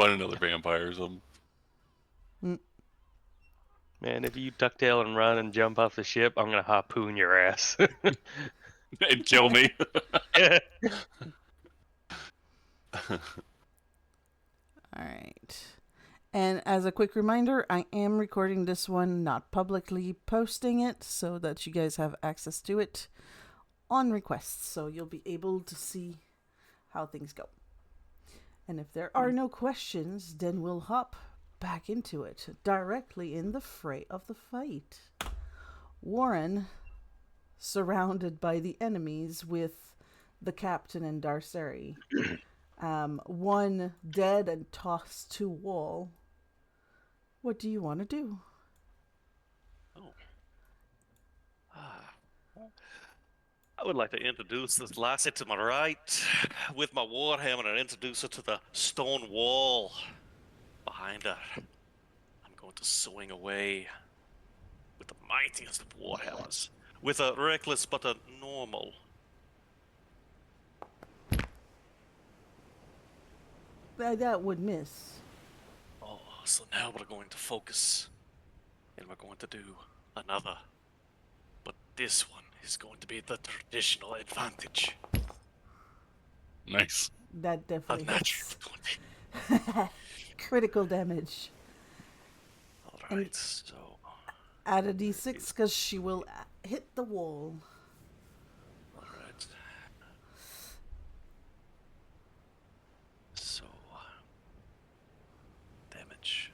Find another vampire or something. Man, if you ducktail and run and jump off the ship, I'm gonna harpoon your ass. And kill me. Alright. And as a quick reminder, I am recording this one, not publicly posting it, so that you guys have access to it on request. So you'll be able to see how things go. And if there are no questions, then we'll hop back into it, directly in the fray of the fight. Warren, surrounded by the enemies with the captain and Darceri. One dead and tossed to wall. What do you want to do? I would like to introduce this lassie to my right with my warhammer and introduce her to the stone wall behind her. I'm going to swing away with the mightiest of warhammers, with a reckless but a normal. That would miss. Oh, so now we're going to focus, and we're going to do another. But this one is going to be the traditional advantage. Nice. That A definitely natural hits. 20. Critical damage. Alright, And- so... Add a d6 because she will hit the wall. Alright. So... damage.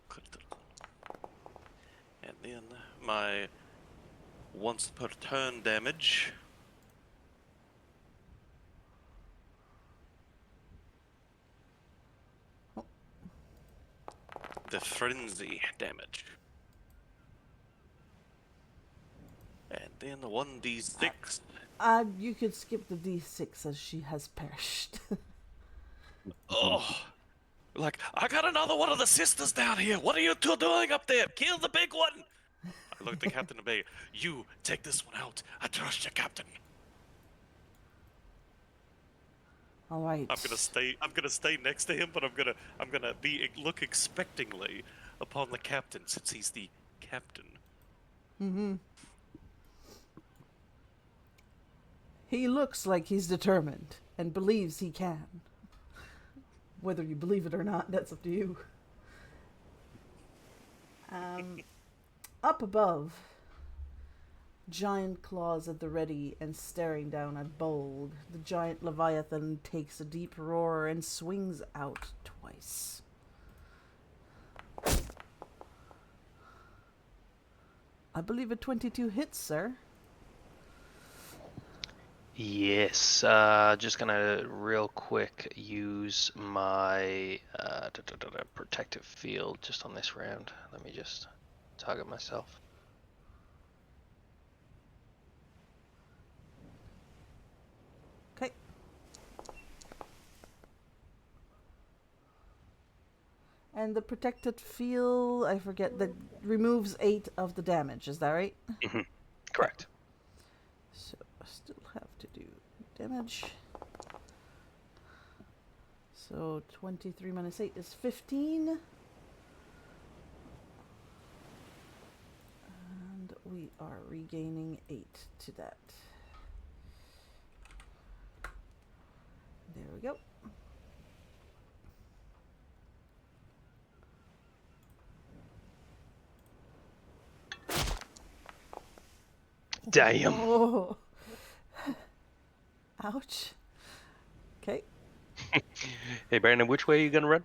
Critical. And then my once per turn damage. The frenzy damage. And then 1d6. You could skip the d6 as she has perished. Oh! Like, I got another one of the sisters down here. What are you two doing up there? Kill the big one! I look at the captain and say, you take this one out. I trust you, captain. All right. I'm gonna stay next to him, but I'm gonna look expectingly upon the captain since he's the captain. Mm-hmm. He looks like he's determined and believes he can. Whether you believe it or not, that's up to you. Up above, giant claws at the ready and staring down at Bolg. The giant Leviathan takes a deep roar and swings out twice. I believe a 22 hits, sir. Yes, just gonna real quick use my protective field just on this round. Let me just target myself. Okay. And the protected field, I forget, that removes 8 of the damage. Is that right? Mm-hmm. Correct. So I still have to do damage. So 23 minus 8 is 15. And we are regaining 8 to that. There we go. Damn. Oh. Ouch. Okay. Hey Brandon, which way are you gonna run?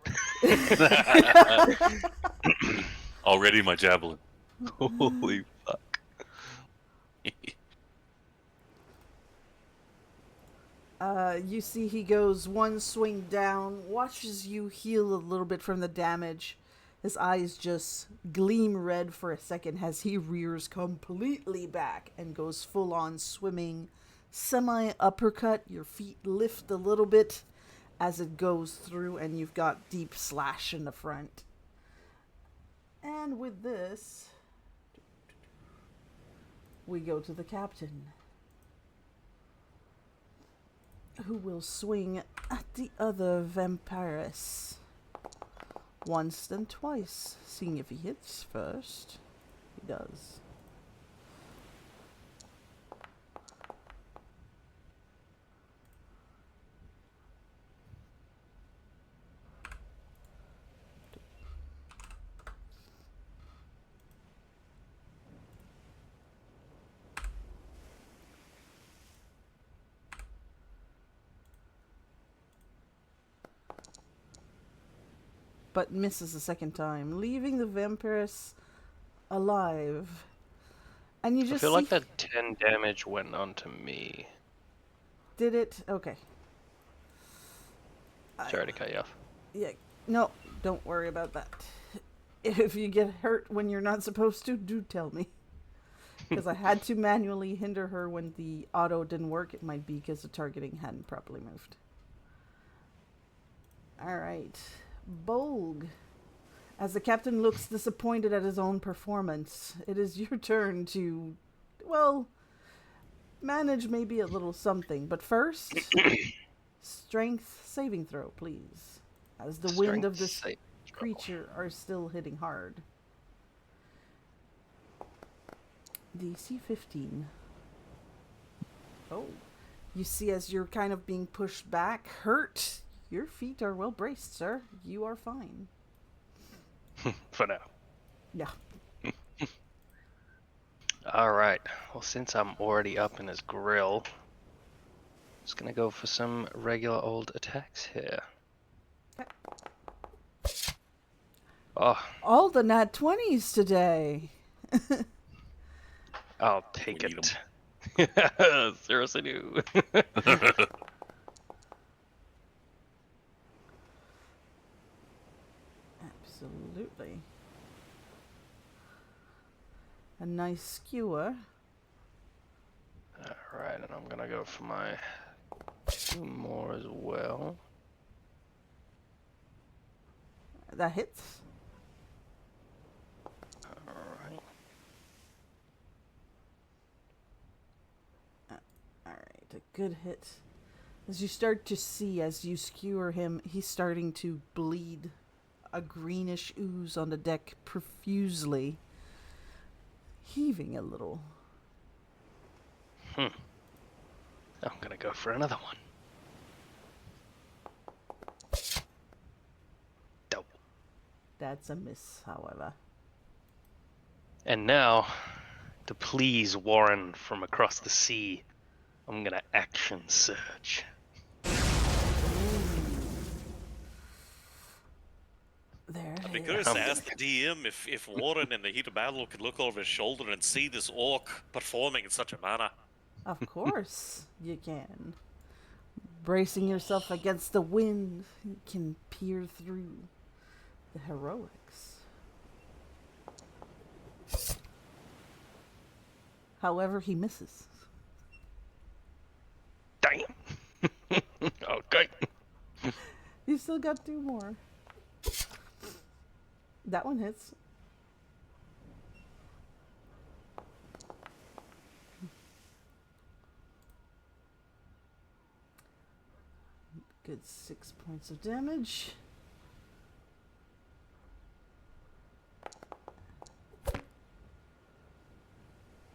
Already my javelin. Holy fuck. You see he goes one swing down, watches you heal a little bit from the damage. His eyes just gleam red for a second as he rears completely back and goes full on swimming. Semi-uppercut, your feet lift a little bit as it goes through and you've got deep slash in the front. And with this, we go to the captain. who will swing at the other vampiress. Once, then twice, seeing if he hits first. He does. But misses a second time, leaving the vampiress alive. And you I just feel see... like that 10 damage went onto me. Did it? Okay. Sorry to cut you off. Yeah, no, don't worry about that. If you get hurt when you're not supposed to, do tell me. Because I had to manually hinder her when the auto didn't work. It might be because the targeting hadn't properly moved. Alright. Bolg. As the captain looks disappointed at his own performance, it is your turn to, well, manage maybe a little something. But first, strength saving throw, please. As the wind of this creature are still hitting hard. DC 15. Oh. You see, as you're kind of being pushed back, hurt, your feet are well braced, sir. You are fine. For now. Yeah. Alright, well, since I'm already up in his grill, just gonna go for some regular old attacks here. Okay. Oh, All the nat 20s today. I'll take We need it. Seriously do. Absolutely. A nice skewer. Alright, and I'm gonna go for my 2 more as well. That hits. Alright. Alright, a good hit. As you start to see, as you skewer him, he's starting to bleed a greenish ooze on the deck profusely, heaving a little. I'm gonna go for another one. Double. That's a miss, however. And now, to please Warren from across the sea, I'm gonna action surge. There I'd be it curious is. to ask the DM if Warren in the heat of battle could look over his shoulder and see this orc performing in such a manner. Of course you can. Bracing yourself against the wind, you can peer through the heroics. However, he misses. Damn! Okay. You still got 2 more. That one hits. Good 6 points of damage.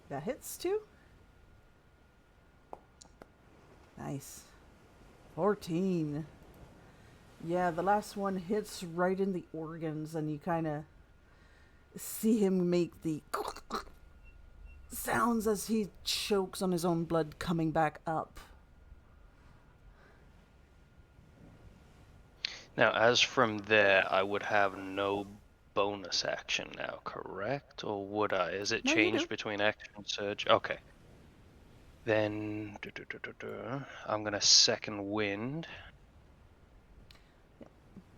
That hits too. Nice. 14. Yeah, the last one hits right in the organs, and you kind of see him make the sounds as he chokes on his own blood coming back up. Now, as from there, I would have no bonus action now, correct? Or would I? Is it No, you changed do. between action and surge? Okay. Then, I'm gonna second wind.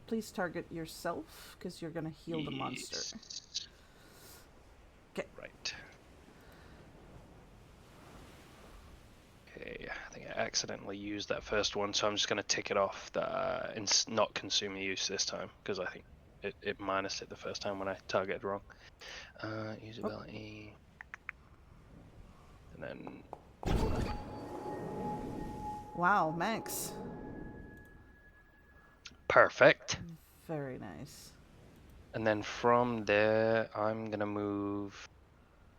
Please target yourself, because you're going to heal the monster. Yes. Okay. Right. Okay, I think I accidentally used that first one, so I'm just going to tick it off and not consume use this time, because I think it minused it the first time when I targeted wrong. Usability. And then... Wow, Max. Perfect. Very nice. And then from there, I'm going to move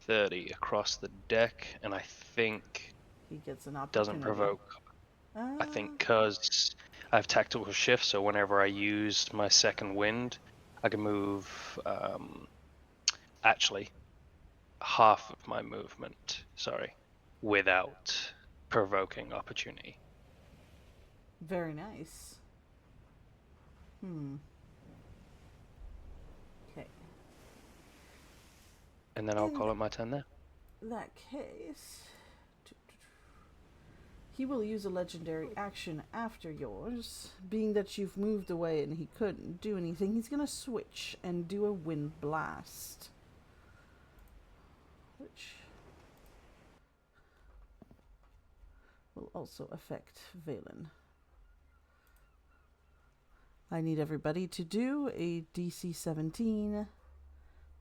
30 across the deck, and I think He gets an doesn't opportunity. provoke. Ah, I think because I have tactical shift, so whenever I use my second wind, I can move actually half of my movement, sorry, without provoking opportunity. very nice. Okay. And then I'll In call it my turn there. that case, he will use a legendary action after yours. Being that you've moved away and he couldn't do anything, he's gonna switch and do a wind blast. Which will also affect Valen. I need everybody to do a DC 17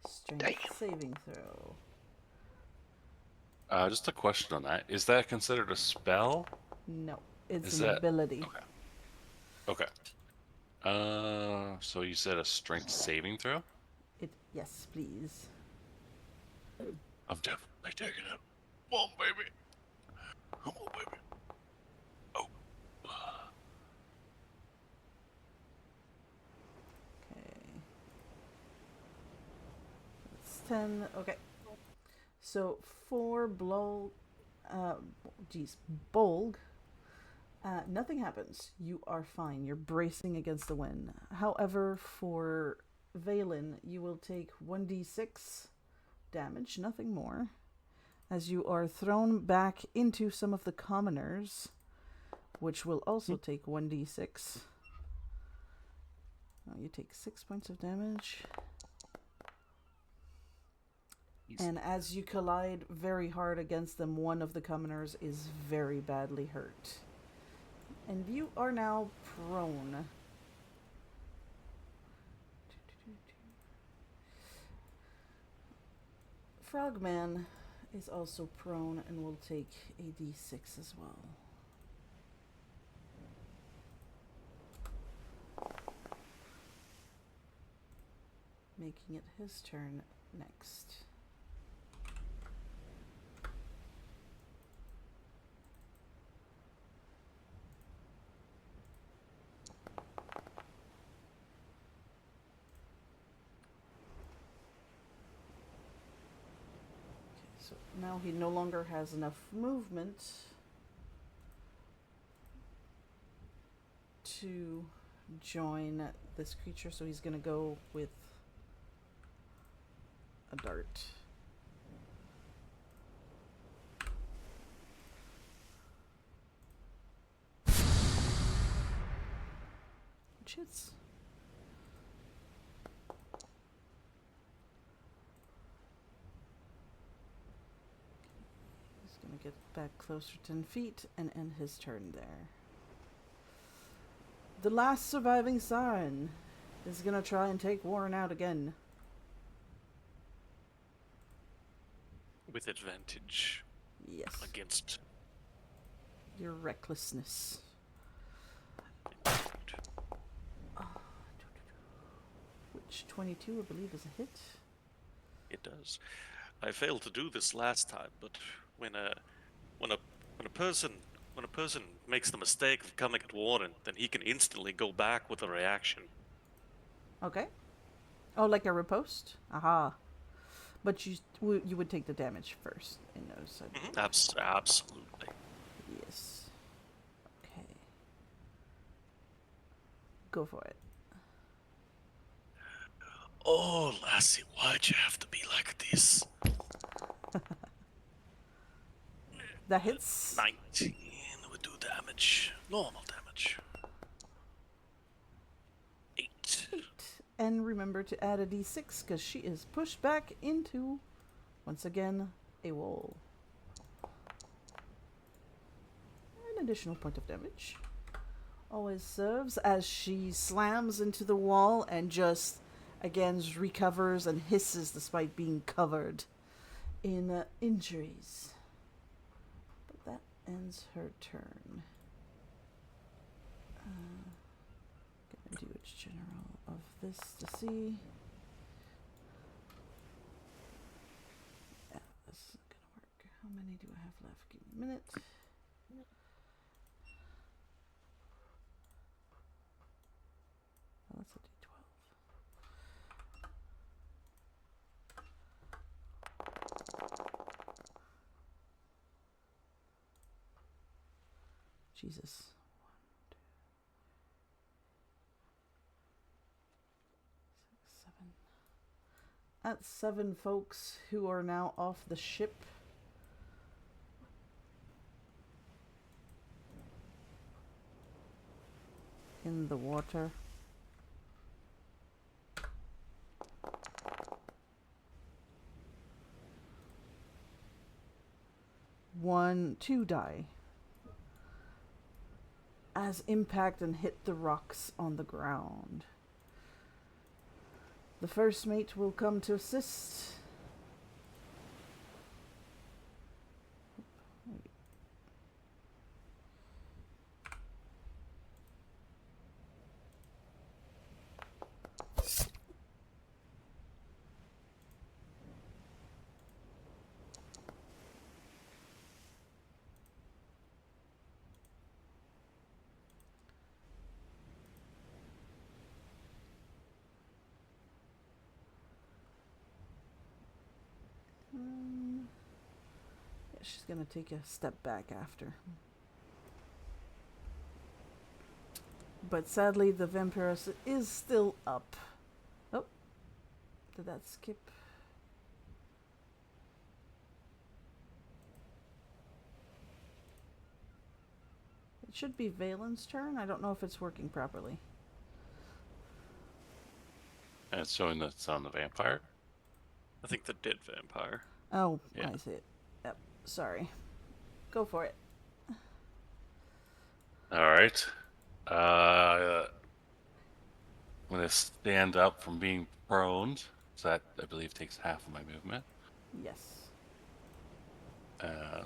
strength Damn. saving throw. Just a question on that. Is that considered a spell? No, it's Is an that- ability. Okay. So you said a strength saving throw? Yes, please. I'm definitely taking it. Come on, baby. Come on, baby. Oh. Okay. It's 10. Okay. So for Bolg, nothing happens. You are fine. You're bracing against the wind. However, for Valen, you will take 1d6 damage, nothing more, as you are thrown back into some of the commoners, which will also take 1d6. You take 6 points of damage. And as you collide very hard against them, one of the commoners is very badly hurt. And you are now prone. Frogman is also prone and will take a d6 as well. Making it his turn next. So now he no longer has enough movement to join this creature, so he's gonna go with a dart. Which hits. He's gonna get back closer 10 feet and end his turn there. The last surviving Siren is gonna try and take Warren out again. With advantage Yes. against. Your recklessness. Which 22, I believe, is a hit. It does. I failed to do this last time, but when a person makes the mistake of coming at Warren, then he can instantly go back with a reaction. Okay. Oh, like a riposte? Aha. But you would take the damage first in those. Absolutely. Yes. Okay. Go for it. Oh, lassie, why'd you have to be like this? That hits. 19 would do damage. Normal damage. 8. 8. And remember to add a d6 because she is pushed back into, once again, a wall. An additional point of damage. Always serves as she slams into the wall and just, again, recovers and hisses despite being covered in injuries. But that ends her turn. Gonna do its general of this to see. Yeah, this is gonna work. How many do I have left? Give me a minute. Oh, that's a D12. Jesus. 7. That's 7 folks who are now off the ship. In the water. 2 die as impact and hit the rocks on the ground. The first mate will come to assist. Yeah, she's gonna take a step back after. But sadly, the vampiress is still up. Oh, did that skip? It should be Valen's turn. I don't know if it's working properly. And it's showing that it's on the vampire. I think the dead vampire. Oh, Yeah. I see it. Yep, sorry. Go for it. All right. I'm gonna stand up from being prone. So that I believe takes half of my movement. Yes.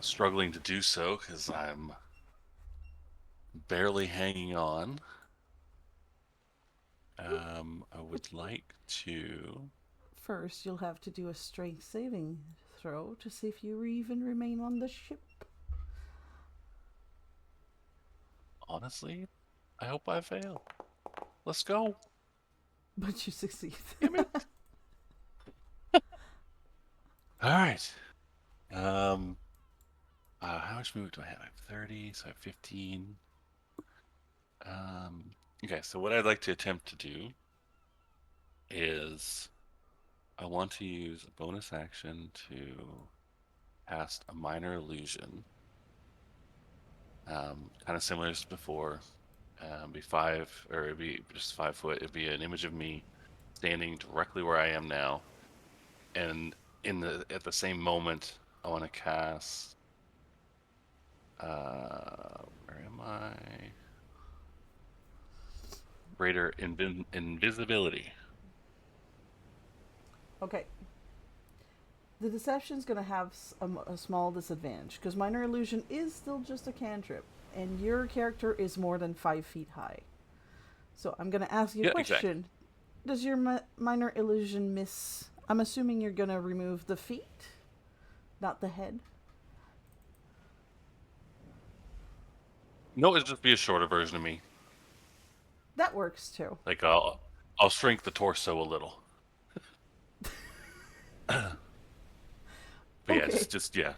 Struggling to do so because I'm barely hanging on. I would like to. First, you'll have to do a strength saving throw to see if you even remain on the ship. Honestly, I hope I fail. Let's go. But you succeed. All right. How much movement do I have? I have 30, so I have 15. Okay, so what I'd like to attempt to do is I want to use a bonus action to cast a minor illusion. Kind of similar as before. Be 5, or it'd be just 5 foot. It'd be an image of me standing directly where I am now, and at the same moment, I want to cast. Where am I? Greater invisibility. Okay. The deception's going to have a small disadvantage because minor illusion is still just a cantrip, and your character is more than 5 feet high. So I'm going to ask you a question. Exactly. Does your minor illusion miss? I'm assuming you're going to remove the feet, not the head. No, it'd just be a shorter version of me. That works too. Like I'll shrink the torso a little. But yeah, Okay.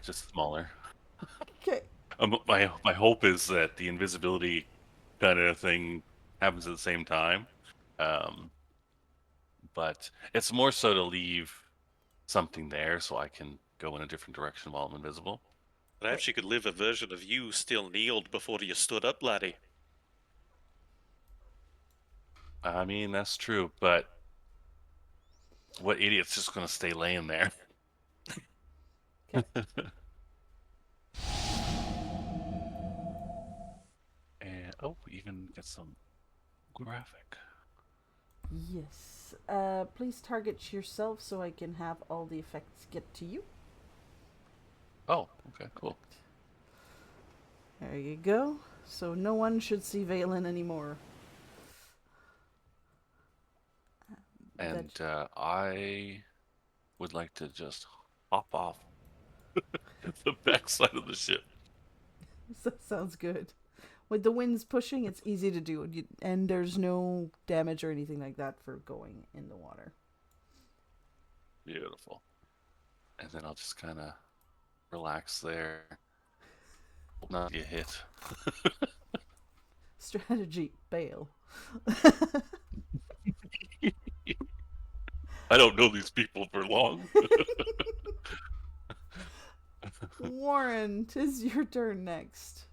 just smaller. Okay. My hope is that the invisibility kind of thing happens at the same time. But it's more so to leave something there so I can go in a different direction while I'm invisible. Perhaps you could live a version of you still kneeled before you stood up, laddie. I mean, that's true, but what idiot's just going to stay laying there? Okay. And even get some graphic. Yes. Please target yourself so I can have all the effects get to you. Oh, okay, cool. There you go. So no one should see Valen anymore. And That- I would like to just hop off the backside of the ship. That sounds good. With the winds pushing, it's easy to do, and there's no damage or anything like that for going in the water. Beautiful. And then I'll just kind of relax there. Hope not get hit. Strategy, bail. I don't know these people for long. Warren, 'tis your turn next.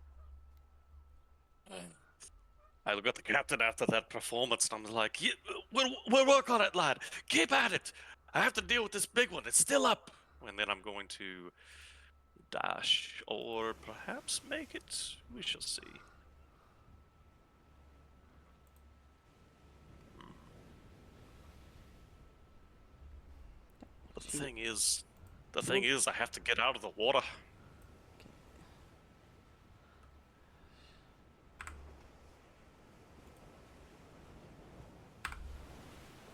I look at the captain after that performance, and I'm like, yeah, we'll work on it, lad. Keep at it. I have to deal with this big one. It's still up. And then I'm going to dash, or perhaps make it. We shall see. But the thing is, I have to get out of the water.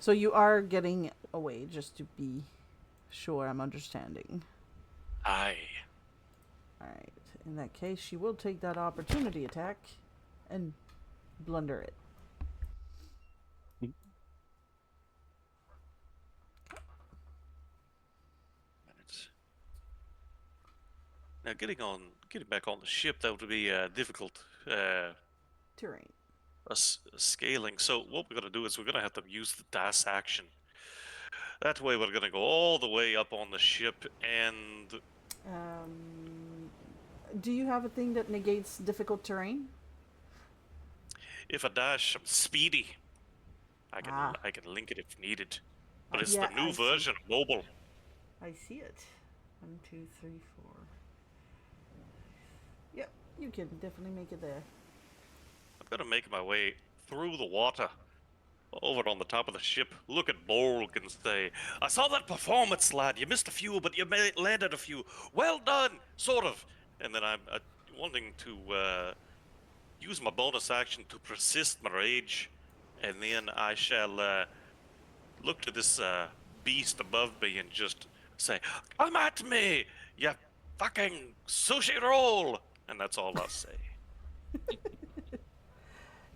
So you are getting away, just to be sure I'm understanding. Aye. Alright, in that case, she will take that opportunity attack and blunder it. Now getting back on the ship, that would be difficult. Terrain. Scaling. So what we're gonna do is we're gonna have to use the dash action. That way, we're gonna go all the way up on the ship, and Do you have a thing that negates difficult terrain? if I dash, I'm speedy. I Ah. can link it if needed. But it's Yeah, the new I see. version, mobile. I see it. 1, 2, 3, 4. Yep, you can definitely make it there. I'm gonna make my way through the water, over on the top of the ship. Look at Borg and say, "I saw that performance, lad. You missed a few, but you landed a few. Well done, sort of." And then I'm wanting to use my bonus action to persist my rage, and then I shall look to this beast above me and just say, "Come at me, you fucking sushi roll!" And that's all I'll say.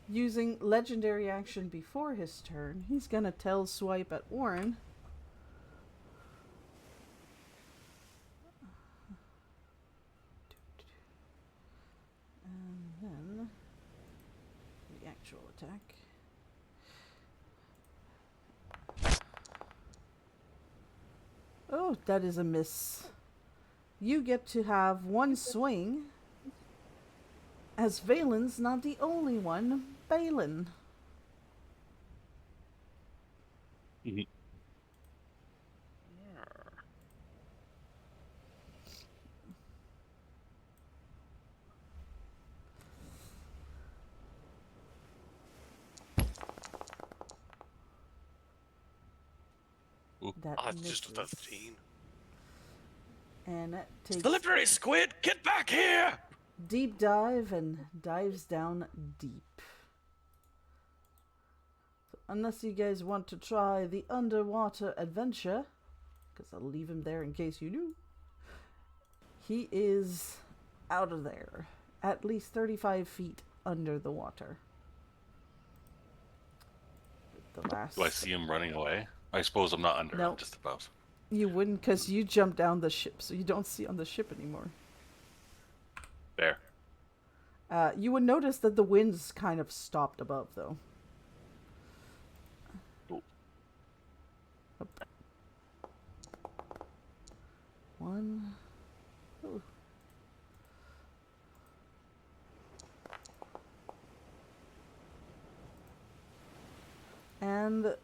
Using legendary action before his turn, he's gonna tail swipe at Warren. And then the actual attack. Oh, that is a miss. You get to have one swing, as Valen's not the only one. Valen. That It's just a misses. 13. And that takes Slippery squid, get back here! deep dive and dives down deep. So unless you guys want to try the underwater adventure, because I'll leave him there in case you do, he is out of there, at least 35 feet under the water. The last. Do I see him running away? I suppose I'm not under. No. I'm just above. You wouldn't, because you jumped down the ship, so you don't see on the ship anymore. There. You would notice that the wind's kind of stopped above, though. Ooh. Up. One. Ooh. And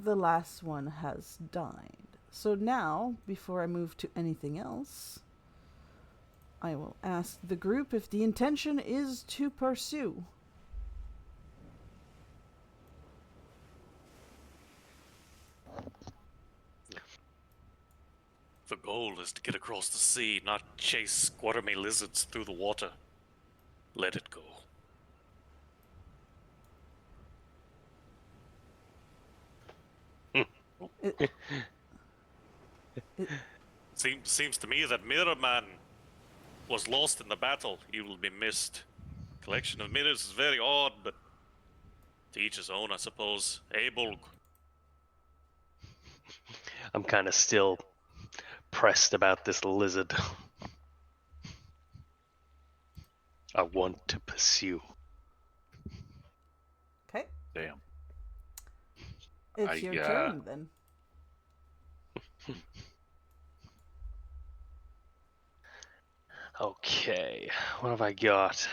the last one has died. So now, before I move to anything else, I will ask the group if the intention is to pursue. The goal is to get across the sea, not chase squirmy lizards through the water. Let it go. It, Seems to me that Mirror Man was lost in the battle. He will be missed. Collection of mirrors is very odd, but to each his own, I suppose. Abel, I'm kind of still pressed about this lizard. I want to pursue. okay. Damn. It's your turn then. Okay, what have I got?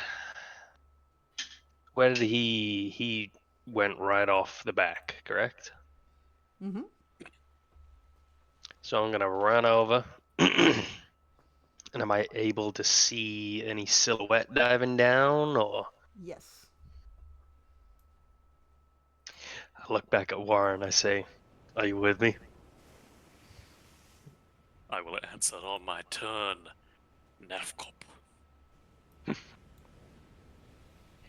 Where did he went right off the back, correct? Mm-hmm. So I'm gonna run over. And am I able to see any silhouette diving down, or Yes. I look back at Warren, I say, "Are you with me?" I will answer on my turn. Nerfkop.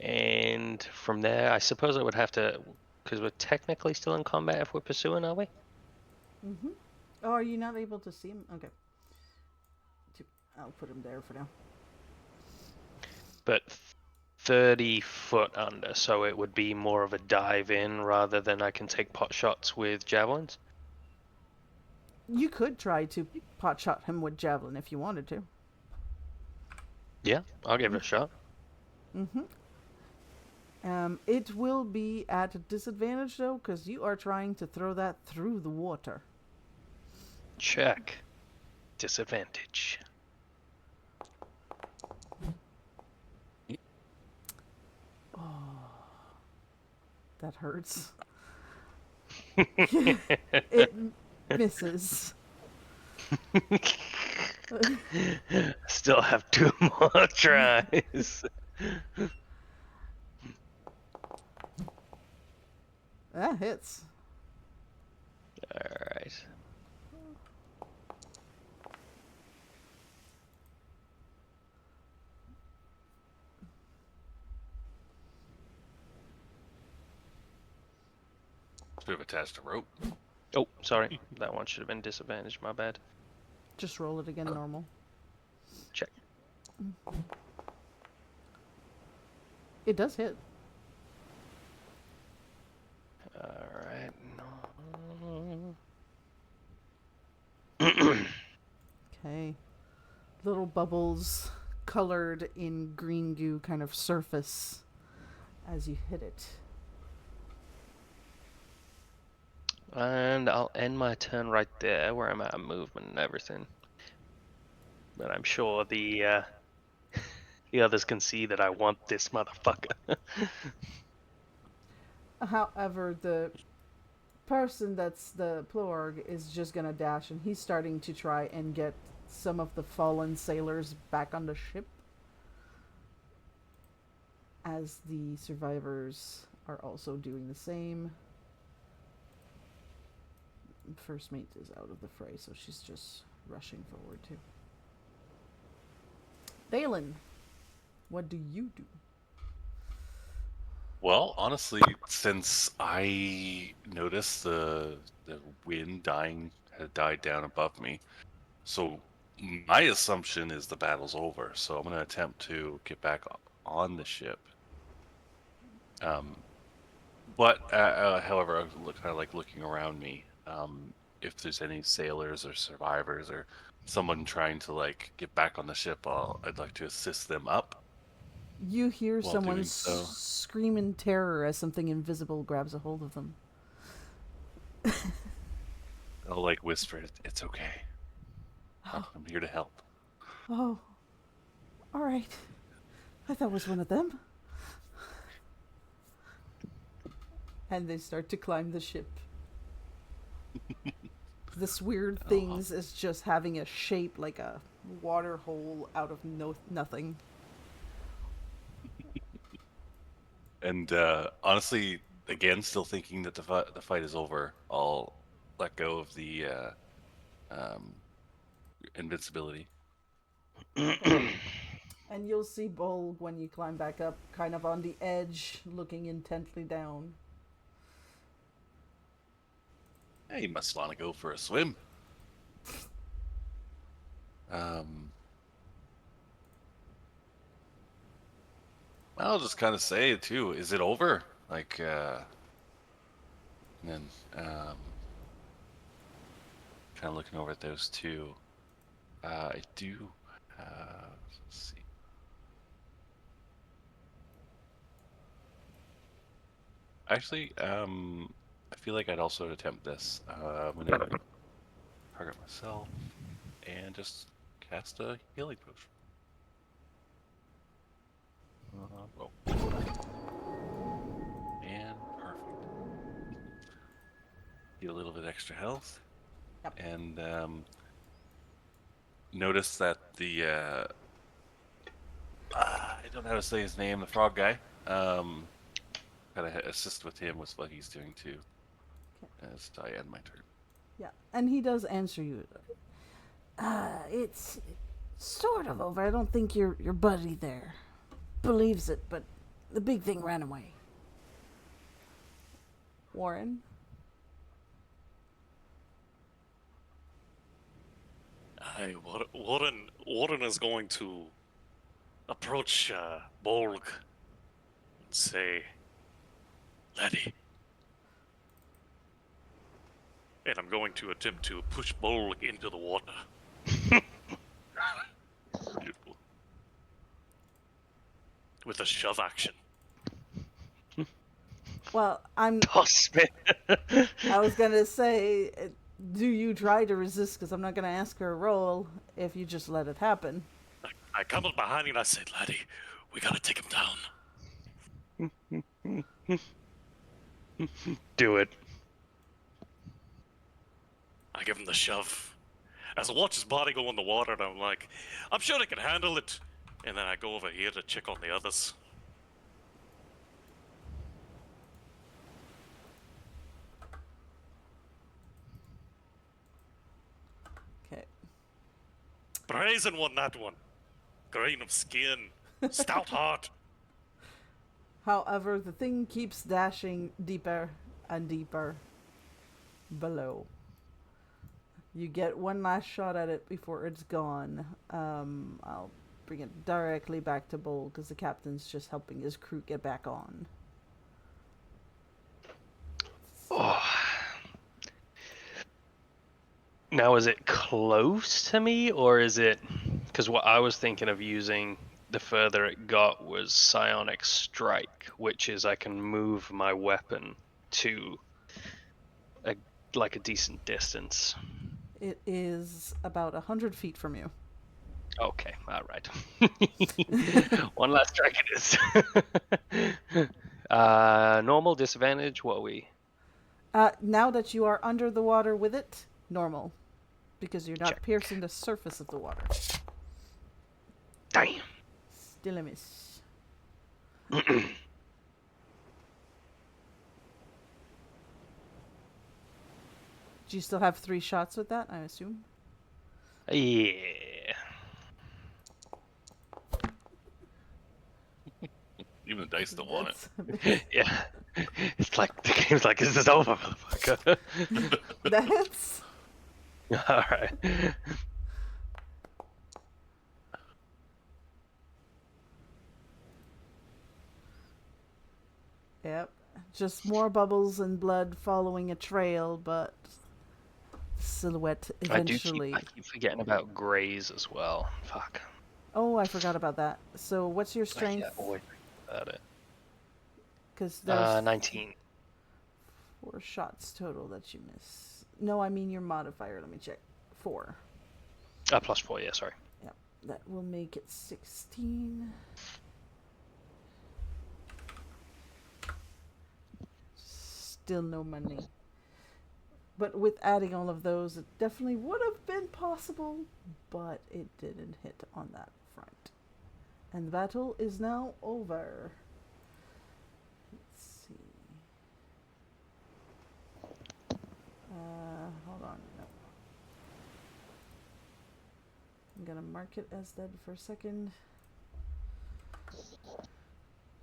And from there, I suppose I would have to, because we're technically still in combat if we're pursuing, are we? Mm-hmm. Oh, are you not able to see him? Okay. I'll put him there for now. But 30 foot under, so it would be more of a dive in rather than I can take pot shots with javelins. You could try to pot shot him with javelin if you wanted to. Yeah, I'll give it a shot. Mm-hmm. It will be at a disadvantage though, because you are trying to throw that through the water. Check. Disadvantage. That hurts. It misses. Still have 2 more tries. That hits. Alright. Should have attached a rope. Oh, sorry. That one should have been disadvantaged, my bad. Just roll it again normal. Check. It does hit. Alright. Okay. Little bubbles colored in green goo kind of surface as you hit it. And I'll end my turn right there where I'm out of movement and everything. But I'm sure the the others can see that I want this motherfucker. However, the person that's the plorg is just gonna dash, and he's starting to try and get some of the fallen sailors back on the ship, as the survivors are also doing the same. First mate is out of the fray, so she's just rushing forward too. Dalen, what do you do? Well, honestly, since I noticed the wind had died down above me, so my assumption is the battle's over. So I'm going to attempt to get back on the ship. But however, I look kind of like looking around me. If there's any sailors or survivors or someone trying to like get back on the ship, I'd like to assist them up. You hear While someone doing so. scream in terror as something invisible grabs a hold of them. I'll like whisper, "It's okay. I'm here to help." Oh, all right. I thought it was one of them. And they start to climb the ship. This weird things is just having a shape like a water hole out of nothing. And honestly, again, still thinking that the fight is over, I'll let go of the um, invincibility. And you'll see Bolg when you climb back up, kind of on the edge, looking intently down. Hey, you must want to go for a swim. I'll just kind of say it too. Is it over? Like, and then, kind of looking over at those two. I do. Let's see. Actually, I feel like I'd also attempt this. I'm gonna target myself and just cast a healing potion. Roll. And perfect. Get a little bit extra health. Yep. And notice that the I don't know how to say his name, the frog guy. Kind of assist with him with what he's doing too. Okay. As I end my turn. Yeah, and he does answer you. It's sort of over. I don't think your buddy there believes it, but the big thing ran away. Warren? Warren is going to approach Bolg and say, "Laddie," and I'm going to attempt to push Bolg into the water. Beautiful. With a shove action. Well, Toss me. I was gonna say, do you try to resist? Because I'm not gonna ask her a roll if you just let it happen. I come up behind you and I said, "Laddie, we gotta take him down." Do it. I give him the shove. As I watch his body go in the water, and I'm like, "I'm sure they can handle it." And then I go over here to check on the others. Okay. Brazen one, that one. Grain of skin. Stout heart. However, the thing keeps dashing deeper and deeper below. You get one last shot at it before it's gone. I'll bring it directly back to Bull because the captain's just helping his crew get back on. Oh. Now, is it close to me, or is it... Because what I was thinking of using the further it got was Psionic Strike, which is I can move my weapon to a decent distance. It is about 100 feet from you. Okay, all right. One last strike it is. Normal, disadvantage, what are we? Now that you are under the water with it, normal. Because you're not Check. piercing the surface of the water. Damn. Still a miss. Do you still have 3 shots with that, I assume? Yeah. Even the dice don't want it. That's Yeah. It's like the game's like, this is over, motherfucker. that hits. All right. Yep. Just more bubbles and blood following a trail, but silhouette eventually. I keep forgetting about grays as well. Fuck. Oh, I forgot about that. So, what's your I strength? always think about it. Because there's 19. 4 shots total that you miss. No, I mean your modifier. Let me check. 4. +4, yeah, sorry. Yep. That will make it 16. Still no money. But with adding all of those, it definitely would have been possible, but it didn't hit on that front. And the battle is now over. Let's see. Hold on. No. I'm gonna mark it as dead for a second.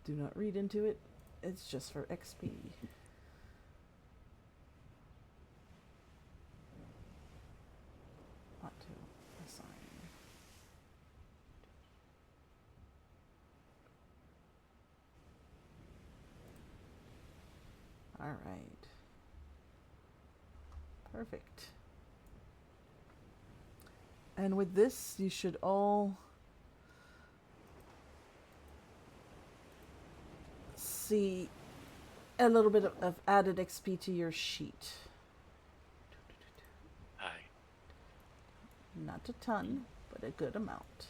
Do not read into it. It's just for XP. What to assign? All right. Perfect. And with this, you should all see a little bit of added XP to your sheet. Aye. Not a ton, but a good amount.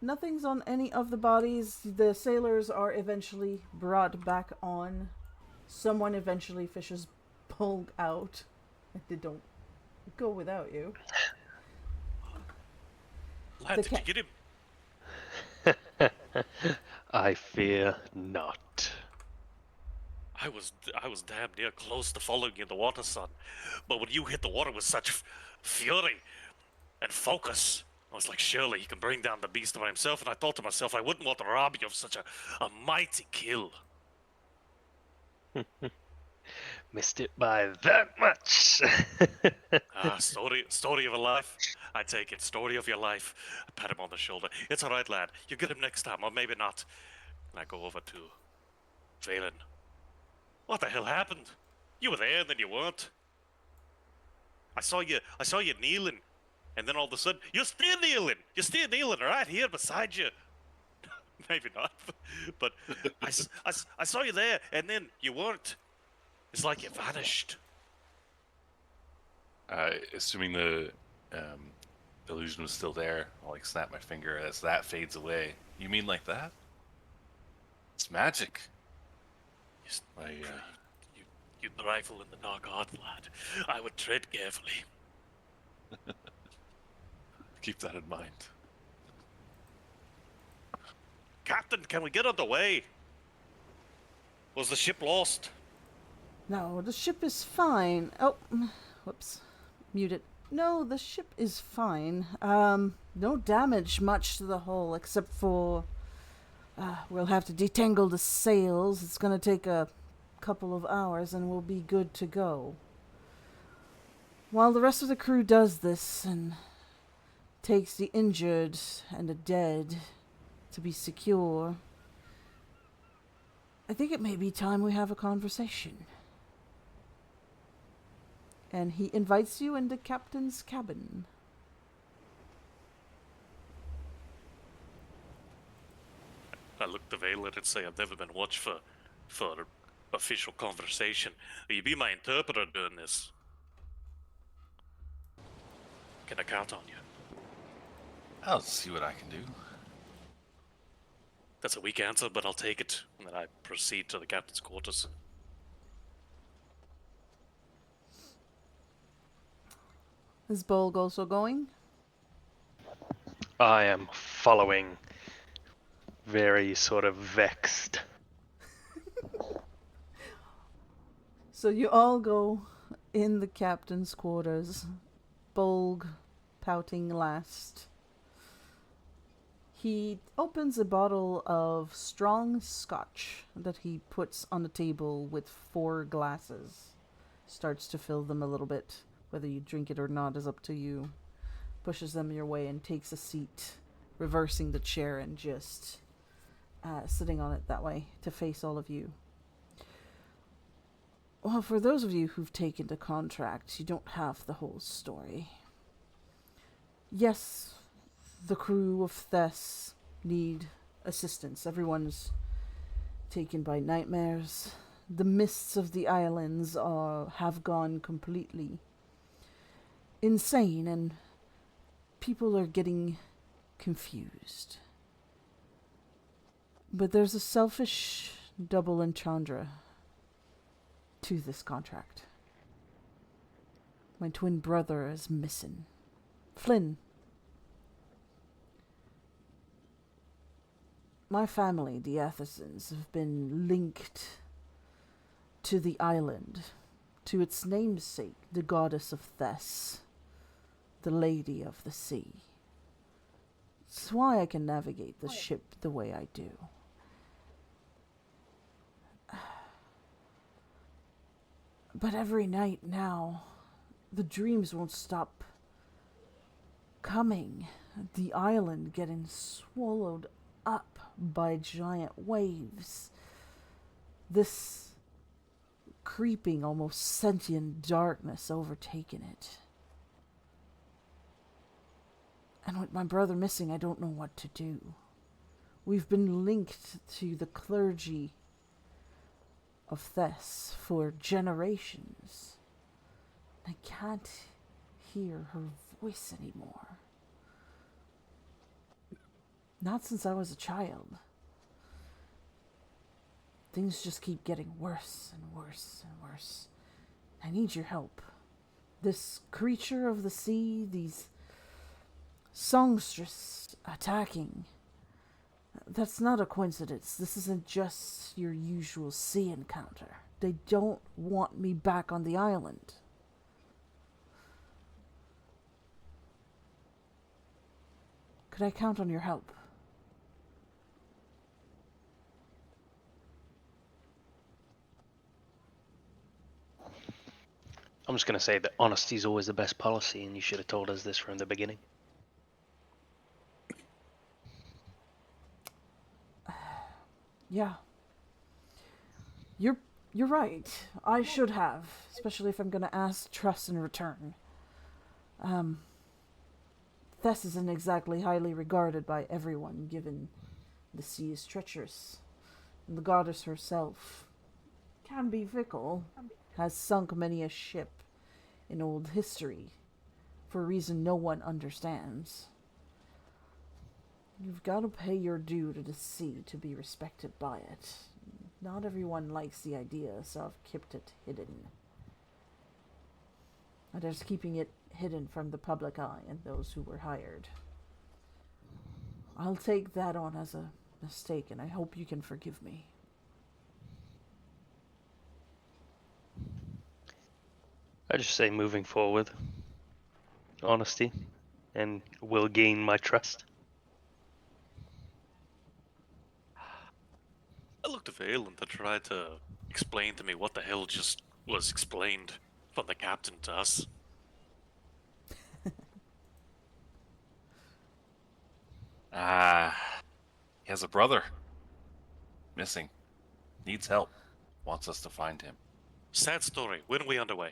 Nothing's on any of the bodies. The sailors are eventually brought back on. Someone eventually fishes Polg out. They don't go without you. Lad, The did you ca- get him? I fear not. I was damn near close to following you in the water, son. But when you hit the water with such fury and focus, I was like, surely he can bring down the beast by himself. And I thought to myself, I wouldn't want to rob you of such a mighty kill. Missed it by that much. Story of a life. I take it, story of your life. I pat him on the shoulder. It's all right, lad. You get him next time, or maybe not. And I go over to Valen. What the hell happened? You were there, and then you weren't. I saw you kneeling, and then all of a sudden, you're still kneeling right here beside you. Maybe not, but I saw you there, and then you weren't. It's like you vanished. Assuming the illusion was still there, I'll like snap my finger as that fades away. You mean like that? It's magic. You trifle in the dark art, lad. I would tread carefully. Keep that in mind. Captain, can we get underway? Was the ship lost? No, the ship is fine. Oh, whoops. Mute it. No, the ship is fine. No damage much to the hull, except for... we'll have to detangle the sails. It's gonna take a couple of hours and we'll be good to go. While the rest of the crew does this and takes the injured and the dead to be secure, I think it may be time we have a conversation. And he invites you in the captain's cabin. I look to Valen and say I've never been watched for official conversation. Will you be my interpreter during this? Can I count on you? I'll see what I can do. That's a weak answer, but I'll take it. And then I proceed to the captain's quarters. Is Bolg also going? I am following, very sort of vexed. So you all go in the captain's quarters. Bolg pouting last. He opens a bottle of strong scotch that he puts on the table with 4 glasses. Starts to fill them a little bit. Whether you drink it or not is up to you. Pushes them your way and takes a seat, reversing the chair and just sitting on it that way to face all of you. Well, for those of you who've taken the contract, you don't have the whole story. Yes, the crew of Thess need assistance. Everyone's taken by nightmares. The mists of the islands have gone completely insane, and people are getting confused. But there's a selfish double entendre to this contract. My twin brother is missing. Flynn. My family, the Athesans, have been linked to the island to its namesake, the goddess of Thess, the Lady of the Sea. It's why I can navigate the ship the way I do. But every night now, the dreams won't stop coming. The island getting swallowed up by giant waves. This creeping, almost sentient darkness overtaking it. And with my brother missing, I don't know what to do. We've been linked to the clergy of Thess for generations. I can't hear her voice anymore. Not since I was a child. Things just keep getting worse and worse and worse. I need your help. This creature of the sea, these songstress attacking. That's not a coincidence. This isn't just your usual sea encounter. They don't want me back on the island. Could I count on your help? I'm just going to say that honesty is always the best policy, and you should have told us this from the beginning. Yeah. You're right. I should have, especially if I'm going to ask trust in return. Thess isn't exactly highly regarded by everyone, given the sea is treacherous. And the goddess herself can be fickle, has sunk many a ship in old history, for a reason no one understands. You've got to pay your due to the sea to be respected by it. Not everyone likes the idea, so I've kept it hidden. And just keeping it hidden from the public eye and those who were hired. I'll take that on as a mistake, and I hope you can forgive me. I just say moving forward, honesty, and will gain my trust. I looked to Valen to try to explain to me what the hell just was explained from the captain to us. He has a brother. Missing. Needs help. Wants us to find him. Sad story. When are we underway?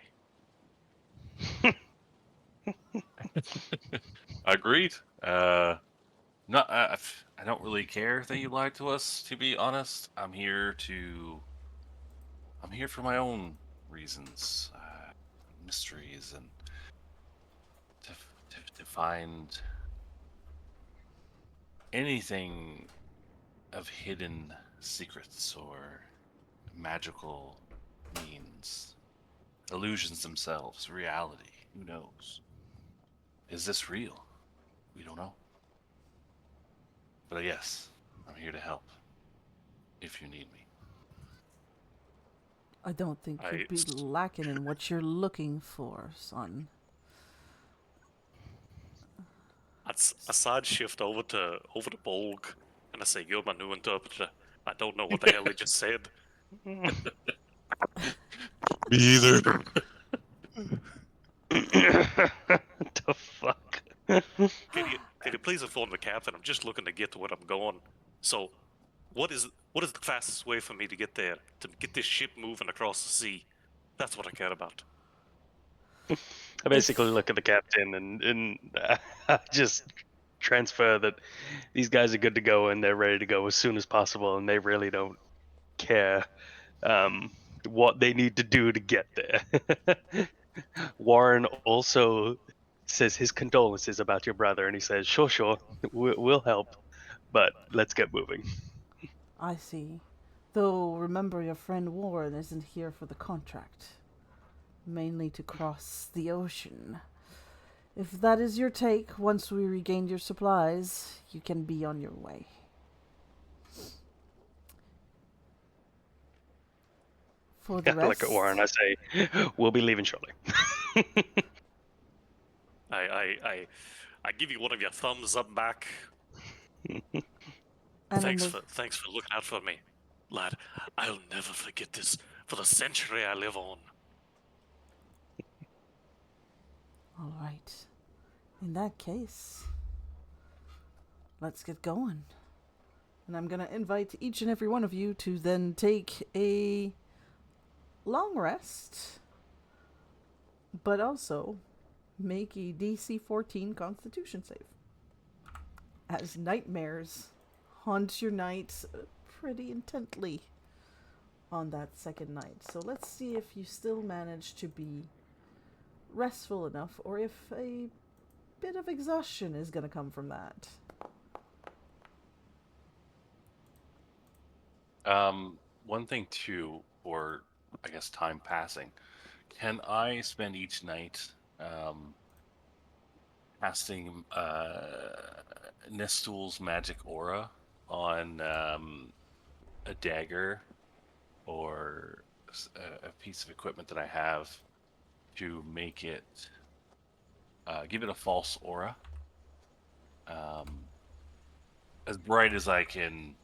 Agreed. I don't really care that you lied to us, to be honest. I'm here for my own reasons. Mysteries and to find anything of hidden secrets or magical means, illusions themselves, reality. Who knows? Is this real? We don't know. But yes, I'm here to help if you need me. I don't think you'd be lacking in what you're looking for, son. I side shift over to Bolg, and I say, "You're my new interpreter." I don't know what the hell he just said. Me either. The fuck? Can you please inform the captain? I'm just looking to get to where I'm going. So, what is the fastest way for me to get there? To get this ship moving across the sea? That's what I care about. I basically look at the captain and I just transfer that these guys are good to go and they're ready to go as soon as possible, and they really don't care what they need to do to get there. Warren also says his condolences about your brother, and he says, sure, we'll help, but let's get moving. I see. Though, remember your friend Warren isn't here for the contract. Mainly to cross the ocean. If that is your take, once we regain your supplies, you can be on your way. For the I rest, look at Warren. I say, "We'll be leaving shortly." I give you one of your thumbs up back. and Thanks for looking out for me, lad. I'll never forget this for the century I live on. all right. In that case, let's get going. And I'm going to invite each and every one of you to then take a long rest, but also make a DC 14 Constitution save. As nightmares haunt your nights pretty intently on that second night. So let's see if you still manage to be restful enough, or if a bit of exhaustion is going to come from that. One thing too, for I guess time passing, can I spend each night casting Nestul's magic aura on a dagger or a piece of equipment that I have to make it give it a false aura, as bright as I can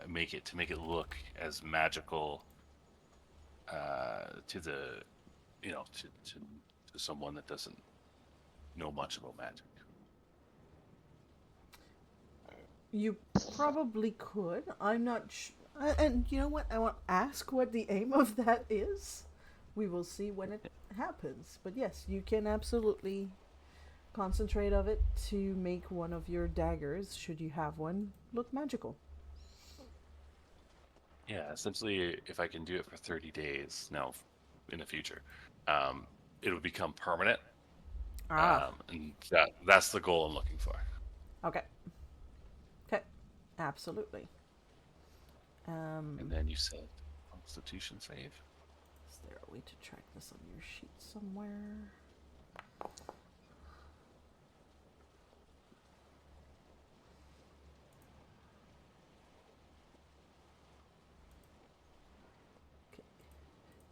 make it, to make it look as magical to the to someone that doesn't know much about magic. You probably could. I'm not and you know what? I won't ask what the aim of that is. We will see when it happens. But yes, you can absolutely concentrate of it to make one of your daggers, should you have one, look magical. Yeah, essentially, if I can do it for 30 days now in the future, it would become permanent. And that's the goal I'm looking for. Okay. Okay. Absolutely. And then you said Constitution save. Is there a way to track this on your sheet somewhere?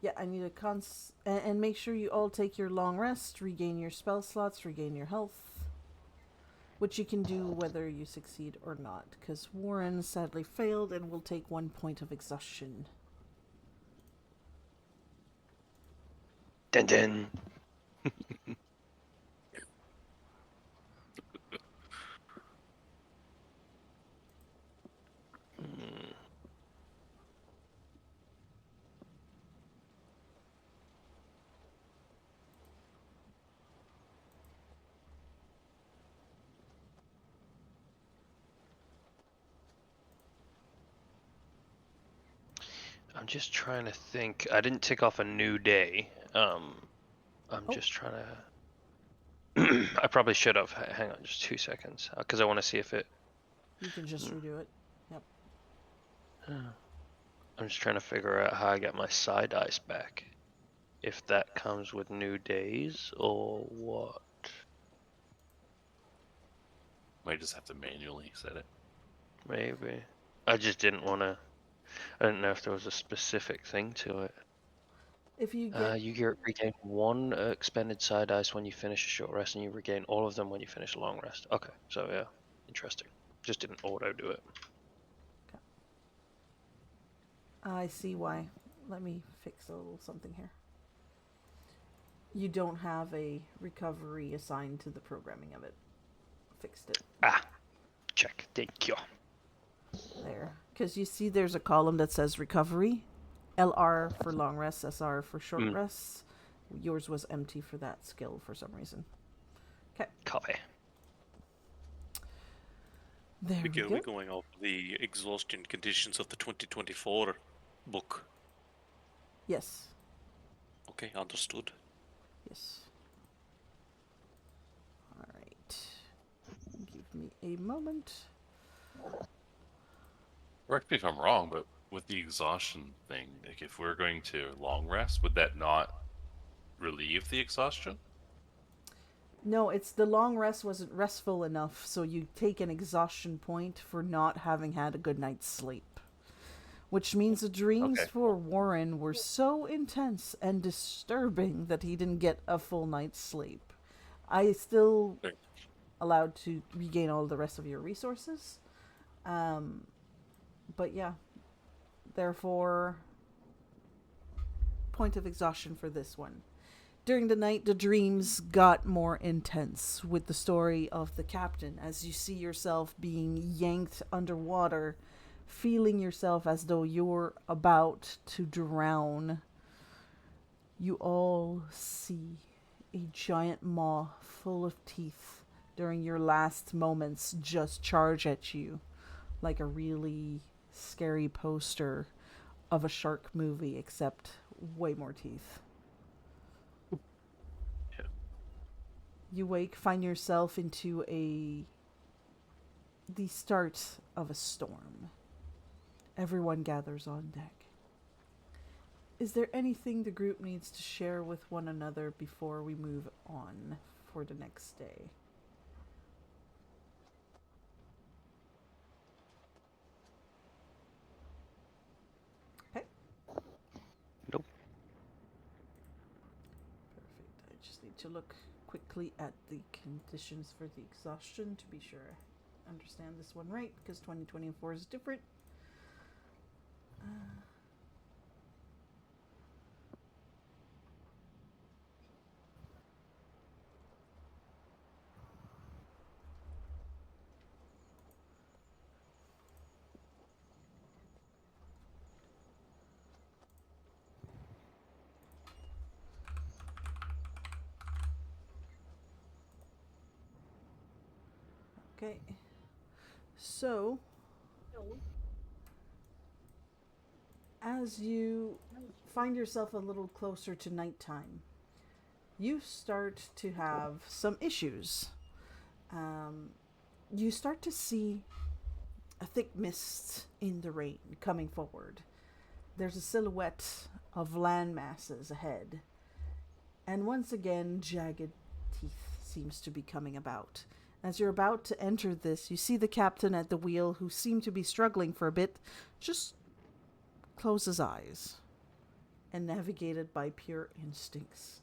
Yeah, I need a and make sure you all take your long rest, regain your spell slots, regain your health, which you can do whether you succeed or not, because Warren sadly failed and will take 1 point of exhaustion. Dun dun. I'm just trying to think. I didn't tick off a new day. I'm just trying to. I probably should have. Hang on, just 2 seconds, because I want to see if it. You can just redo it. Yep. I'm just trying to figure out how I get my side ice back. If that comes with new days or what. Might just have to manually set it. Maybe. I just didn't want to. I didn't know if there was a specific thing to it. If you get you regain 1 expended side ice when you finish a short rest, and you regain all of them when you finish a long rest. Okay, so yeah, interesting. Just didn't auto do it. I see why. Let me fix a little something here. You don't have a recovery assigned to the programming of it. Fixed it. Check. Thank you. There. Because you see there's a column that says recovery. LR for long rests, SR for short rests. Yours was empty for that skill for some reason. Okay. Copy. There we go. We're going off the exhaustion conditions of the 2024 book. Yes. Okay, understood. Yes. Alright. Give me a moment. Correct me if I'm wrong, but with the exhaustion thing, like if we're going to long rest, would that not relieve the exhaustion? No, it's the long rest wasn't restful enough, so you take an exhaustion point for not having had a good night's sleep. which means the dreams Okay. for Warren were so intense and disturbing that he didn't get a full night's sleep. I still Right. allowed to regain all the rest of your resources. But yeah, therefore, point of exhaustion for this one. During the night, the dreams got more intense with the story of the captain as you see yourself being yanked underwater, feeling yourself as though you're about to drown. You all see a giant maw full of teeth during your last moments just charge at you like a really scary poster of a shark movie, except way more teeth. Yeah. You wake, find yourself into the start of a storm. Everyone gathers on deck. Is there anything the group needs to share with one another before we move on for the next day? Okay. Nope. Perfect. I just need to look quickly at the conditions for the exhaustion to be sure I understand this one right, because 2024 is different. Okay. So, as you find yourself a little closer to nighttime, you start to have some issues. You start to see a thick mist in the rain coming forward. There's a silhouette of land masses ahead. And once again, jagged teeth seems to be coming about. As you're about to enter this, you see the captain at the wheel, who seemed to be struggling for a bit, just close his eyes and navigated by pure instincts.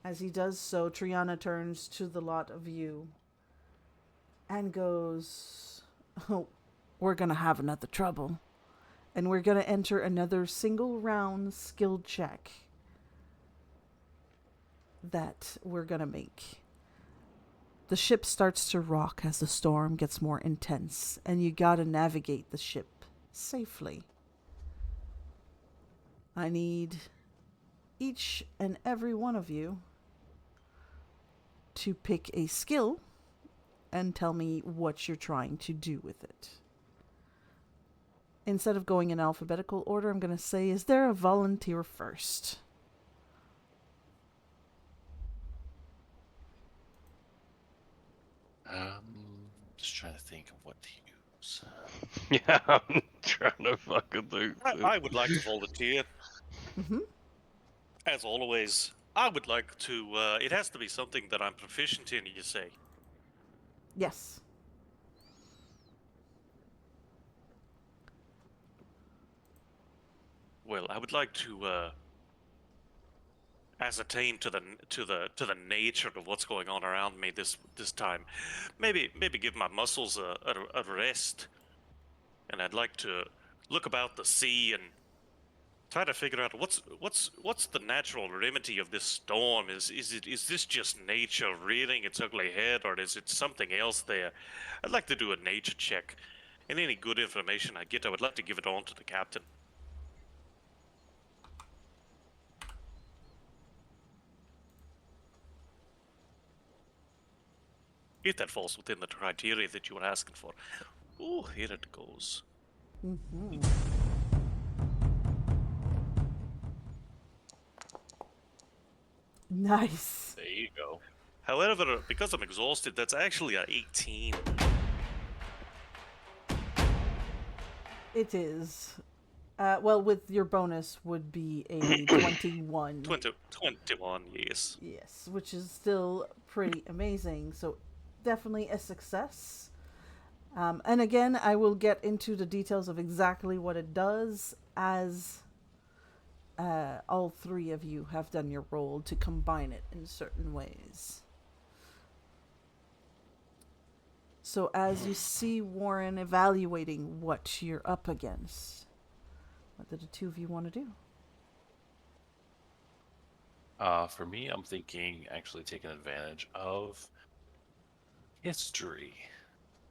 As he does so, Triana turns to the lot of you and goes, "Oh, we're gonna have another trouble. And we're gonna enter another single round skill check that we're gonna make." The ship starts to rock as the storm gets more intense, and you gotta navigate the ship safely. I need each and every one of you to pick a skill and tell me what you're trying to do with it. Instead of going in alphabetical order, I'm going to say, is there a volunteer first? Just trying to think of what to use. Yeah, I'm trying to fucking think. I would like to volunteer. Mm-hmm. As always, I would like to. It has to be something that I'm proficient in, you say. Yes. Well, I would like to ascertain to the nature of what's going on around me this time. Maybe give my muscles a rest, and I'd like to look about the sea and try to figure out what's the natural remedy of this storm. Is this just nature rearing its ugly head, or is it something else there? I'd like to do a nature check, and any good information I get, I would like to give it on to the captain. If that falls within the criteria that you were asking for. Oh, here it goes. Mm-hmm. Nice. There you go. However, because I'm exhausted, that's actually a 18. It is. Well, with your bonus would be a 21. 21, yes. Yes, which is still pretty amazing. So definitely a success. And again, I will get into the details of exactly what it does as all three of you have done your role to combine it in certain ways. So as you see Warren evaluating what you're up against, what do the two of you want to do? For me, I'm thinking actually taking advantage of history.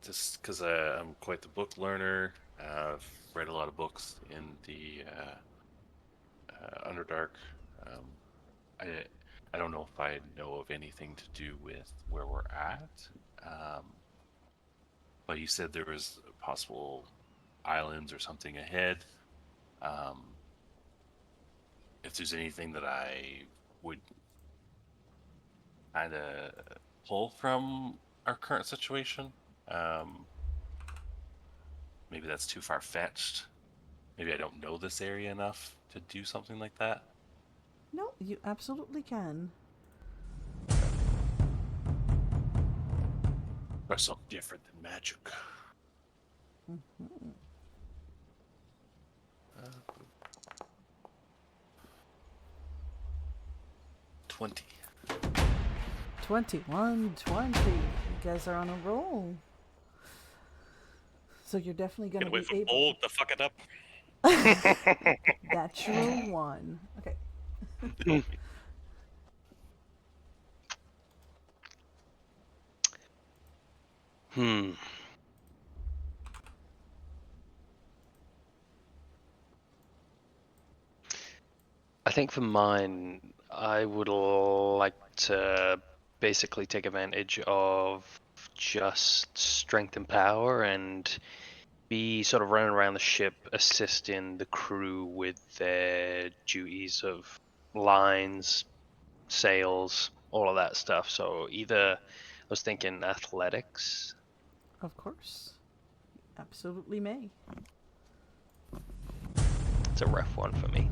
Just because I'm quite the book learner. I've read a lot of books in the Underdark. Um, I I don't know if I know of anything to do with where we're at. Um, but you said there was possible islands or something ahead. Um, if there's anything that I would kind of pull from our current situation, um, maybe that's too far fetched. Maybe I don't know this area enough to do something like that. No, you absolutely can. Or something different than magic. Mm-hmm. 20. 21, 20. You guys are on a roll. So you're definitely going Can't to wait be for able... Bold to fuck it up. Natural 1. Okay. Hmm. I think for mine, I would like to basically take advantage of just strength and power and be sort of running around the ship assisting the crew with their duties of lines, sails, all of that stuff. So either I was thinking athletics. Of course. Absolutely may. It's a rough one for me.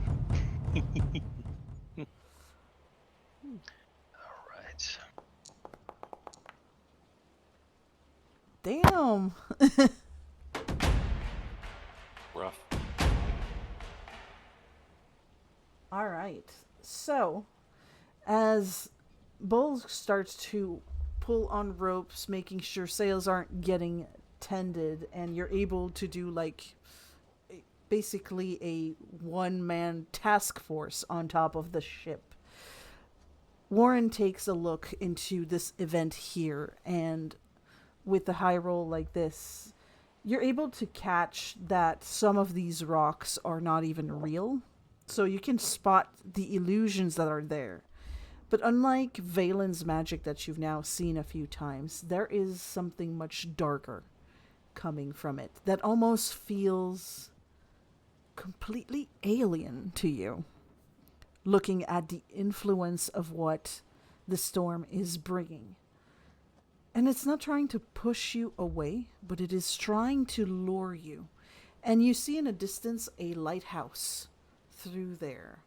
All right. Damn. Rough. All right. So, as Bull starts to pull on ropes, making sure sails aren't getting tended, and you're able to do like basically a one-man task force on top of the ship. Warren takes a look into this event here, and with the high roll like this, you're able to catch that some of these rocks are not even real. So you can spot the illusions that are there. But unlike Valen's magic that you've now seen a few times, there is something much darker coming from it that almost feels completely alien to you, looking at the influence of what the storm is bringing. And it's not trying to push you away, but it is trying to lure you. And you see in a distance a lighthouse through there.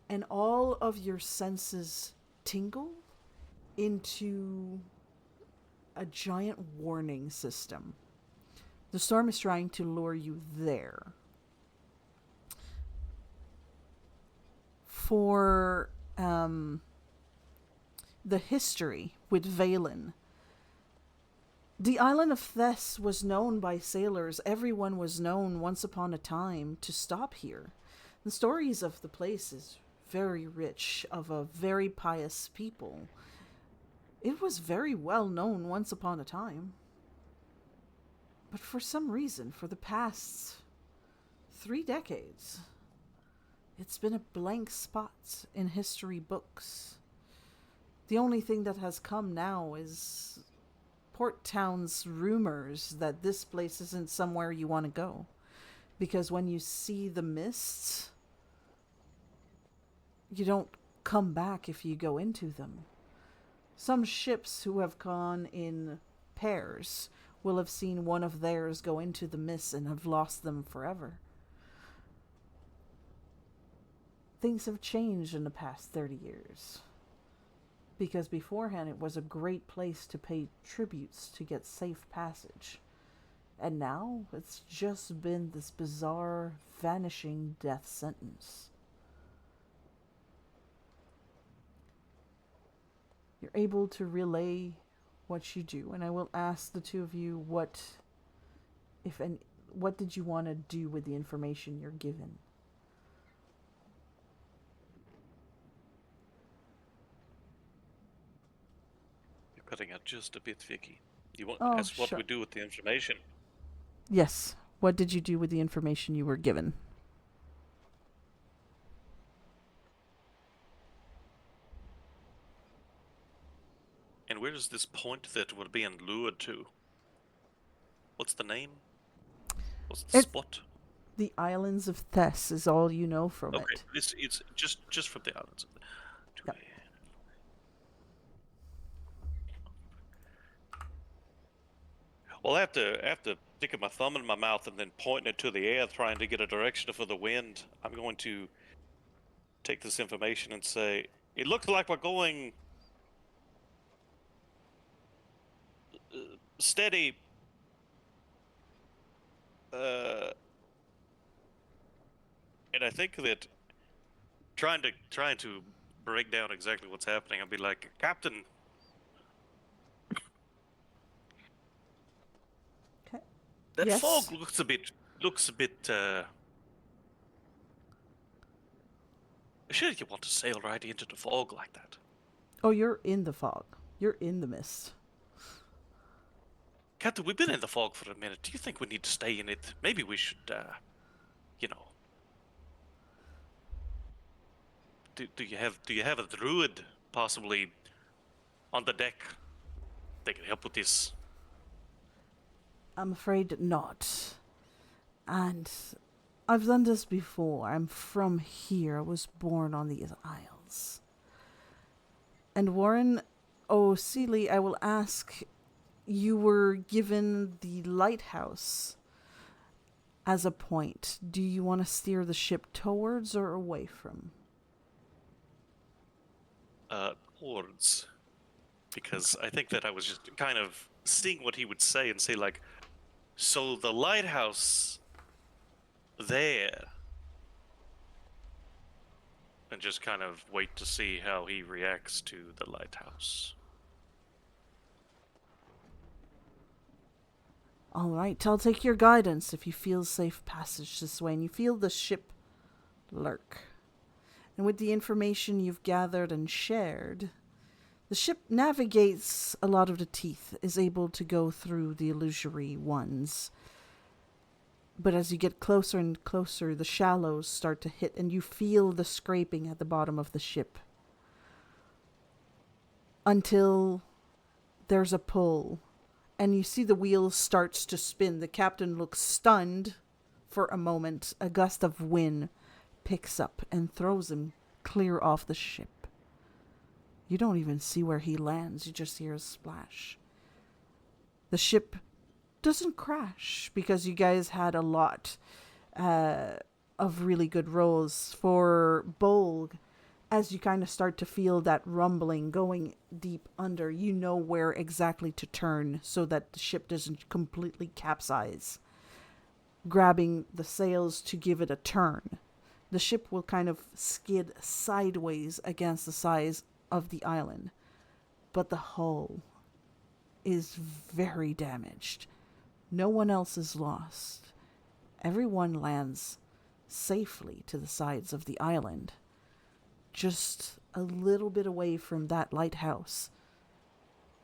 And all of your senses tingle into a giant warning system. The storm is trying to lure you there. For the history with Valen, the island of Thess was known by sailors. Everyone was known once upon a time to stop here. The stories of the place is very rich, of a very pious people. It was very well known once upon a time. But for some reason, for the past 3 decades, it's been a blank spot in history books. The only thing that has come now is Port Town's rumors that this place isn't somewhere you want to go. Because when you see the mists, you don't come back if you go into them. Some ships who have gone in pairs will have seen one of theirs go into the mist and have lost them forever. Things have changed in the past 30 years. Because beforehand it was a great place to pay tributes to get safe passage. And now it's just been this bizarre, vanishing death sentence. You're able to relay what you do, and I will ask the two of you what did you want to do with the information you're given? You're cutting out just a bit, Vicky. You want Oh, ask what sure. we do with the information? Yes. What did you do with the information you were given? And where is this point that we're being lured to? What's the name? What's the It- spot? The islands of Thess is all you know from Okay, it. it's just from the islands. Yep. Well, I have to stick my thumb in my mouth and then point it to the air, trying to get a direction for the wind. I'm going to take this information and say, it looks like we're going steady. And I think that trying to break down exactly what's happening, I'll be like, Captain, Okay. that Yes. fog looks a bit Sure, you want to sail right into the fog like that? Oh, you're in the fog. You're in the mist. Captain, we've been in the fog for a minute. Do you think we need to stay in it? Maybe we should, you know. Do you have a druid possibly on the deck that can help with this? I'm afraid not. And I've done this before. I'm from here. I was born on these isles. And Warren O'Seeley, I will ask, you were given the lighthouse as a point. Do you want to steer the ship towards or away from? Towards. Because I think that I was just kind of seeing what he would say and say, like, so the lighthouse there. And just kind of wait to see how he reacts to the lighthouse. All right, I'll take your guidance if you feel safe passage this way and you feel the ship lurk. And with the information you've gathered and shared, the ship navigates a lot of the teeth, is able to go through the illusory ones. But as you get closer and closer, the shallows start to hit and you feel the scraping at the bottom of the ship. Until there's a pull and you see the wheels starts to spin. The captain looks stunned for a moment. A gust of wind picks up and throws him clear off the ship. You don't even see where he lands. You just hear a splash. The ship doesn't crash because you guys had a lot of really good rolls. For Bolg, as you kind of start to feel that rumbling going deep under, you know where exactly to turn so that the ship doesn't completely capsize. Grabbing the sails to give it a turn. The ship will kind of skid sideways against the sides of the island. But the hull is very damaged. No one else is lost. Everyone lands safely to the sides of the island. Just a little bit away from that lighthouse.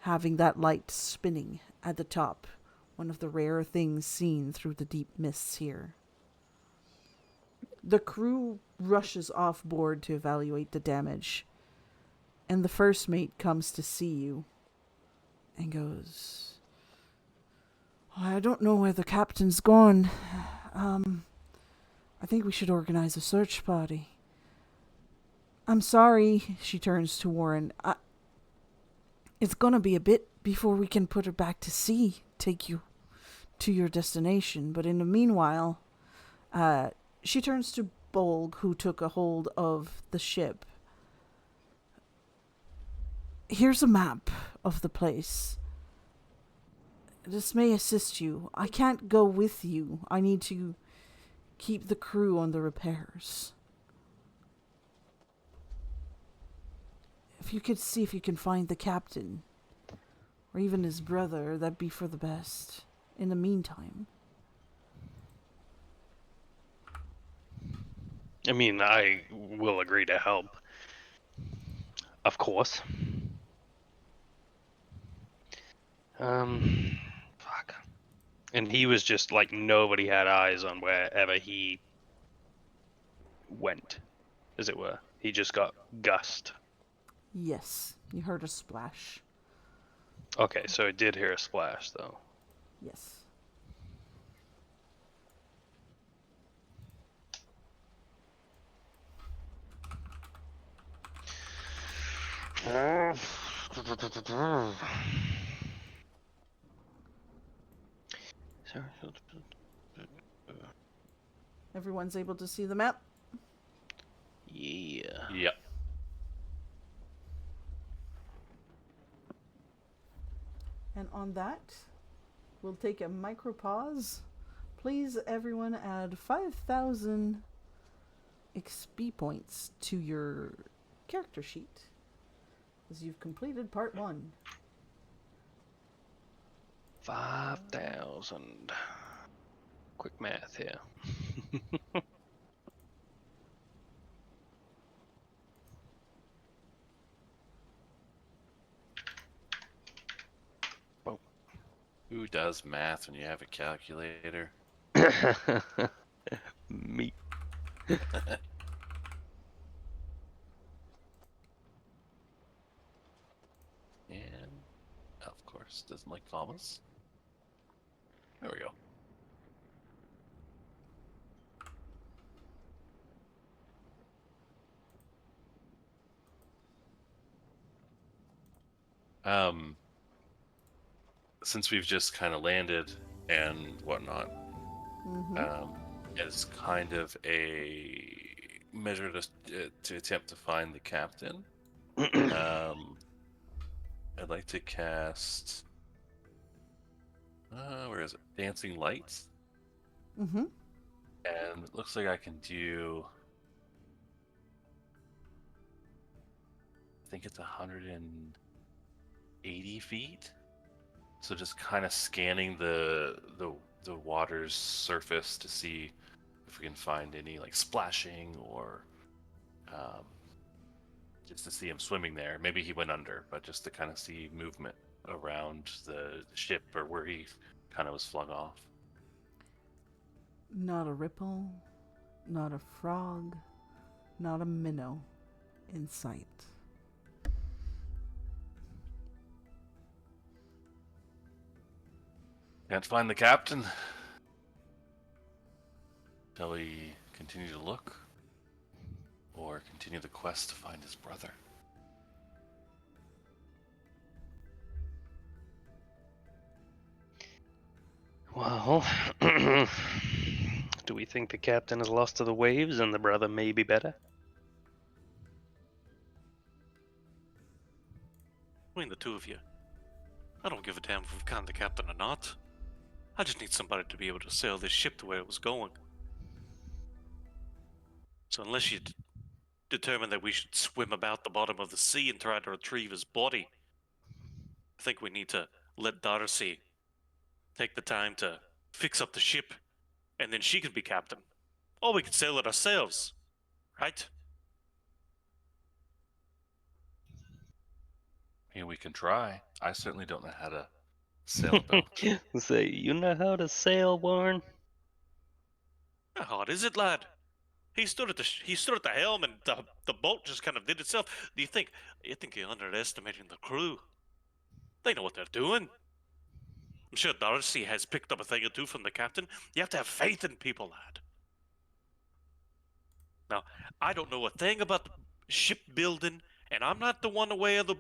Having that light spinning at the top. One of the rare things seen through the deep mists here. The crew rushes off board to evaluate the damage. And the first mate comes to see you and goes, I don't know where the captain's gone. I think we should organize a search party. I'm sorry, she turns to Warren. It's gonna be a bit before we can put her back to sea, take you to your destination. But in the meanwhile, she turns to Bolg, who took a hold of the ship. Here's a map of the place. This may assist you. I can't go with you. I need to keep the crew on the repairs. If you could see if you can find the captain, or even his brother, that'd be for the best. In the meantime. I mean, I will agree to help. Of course. Fuck. And he was just like, nobody had eyes on wherever he went, as it were. He just got gussed. Yes, you heard a splash. Okay, so I did hear a splash, though. Yes. Everyone's able to see the map? Yeah. Yep. And on that, we'll take a micro pause. Please, everyone, add 5,000 XP points to your character sheet, as you've completed part 1. 5,000. Quick math here. Who does math when you have a calculator? Me. And, of course, doesn't like commas. There we go. Since we've just kind of landed and whatnot, as kind of a measure to attempt to find the captain, I'd like to cast. Where is it? Dancing Lights. Mm-hmm. And it looks like I can do. I think it's 180 feet. So just kind of scanning the water's surface to see if we can find any like splashing or just to see him swimming there. Maybe he went under, but just to kind of see movement around the ship or where he kind of was flung off. Not a ripple, not a frog, not a minnow in sight. Can't find the captain. Shall we continue to look? Or continue the quest to find his brother? Well, do we think the captain is lost to the waves and the brother may be better? Between the two of you, I don't give a damn if we've conned the captain or not. I just need somebody to be able to sail this ship to where it was going. So unless you determine that we should swim about the bottom of the sea and try to retrieve his body, I think we need to let Darcy take the time to fix up the ship, and then she can be captain. Or we could sail it ourselves, right? Here we can try. I certainly don't know how to sail a boat. Say, you know how to sail, Warren? How hard is it, lad? He stood at the helm, and the boat just kind of did itself. You think you're underestimating the crew? They know what they're doing. I'm sure Darcy has picked up a thing or two from the captain. You have to have faith in people, lad. Now, I don't know a thing about shipbuilding, and I'm not the one way of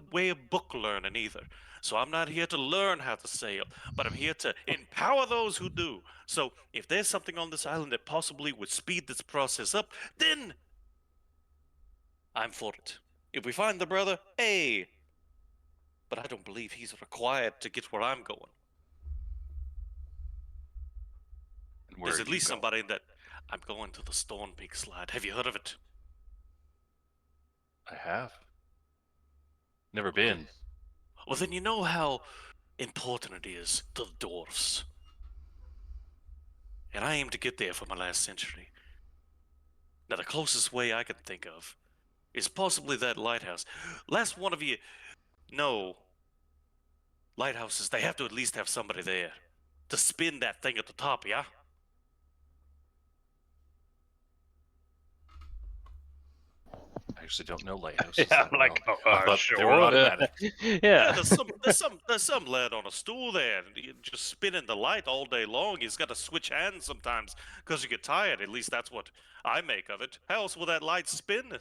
book learning either. So I'm not here to learn how to sail, but I'm here to empower those who do. So if there's something on this island that possibly would speed this process up, then I'm for it. If we find the brother, hey, but I don't believe he's required to get where I'm going. And where There's are at you least going? somebody that I'm going to the Stone Peak Slide. Have you heard of it? I have. Never Well, been. well, then you know how important it is to the dwarfs. And I aim to get there for my last century. Now, the closest way I can think of is possibly that lighthouse. Last one of you know lighthouses, they have to at least have somebody there to spin that thing at the top, yeah? I actually don't know lighthouses Yeah, that I'm well. like, I thought they were sure. automatic. Yeah, Yeah. there's some lad on a stool there, and just spinning the light all day long. He's got to switch hands sometimes because you get tired. At least that's what I make of it. How else will that light spin?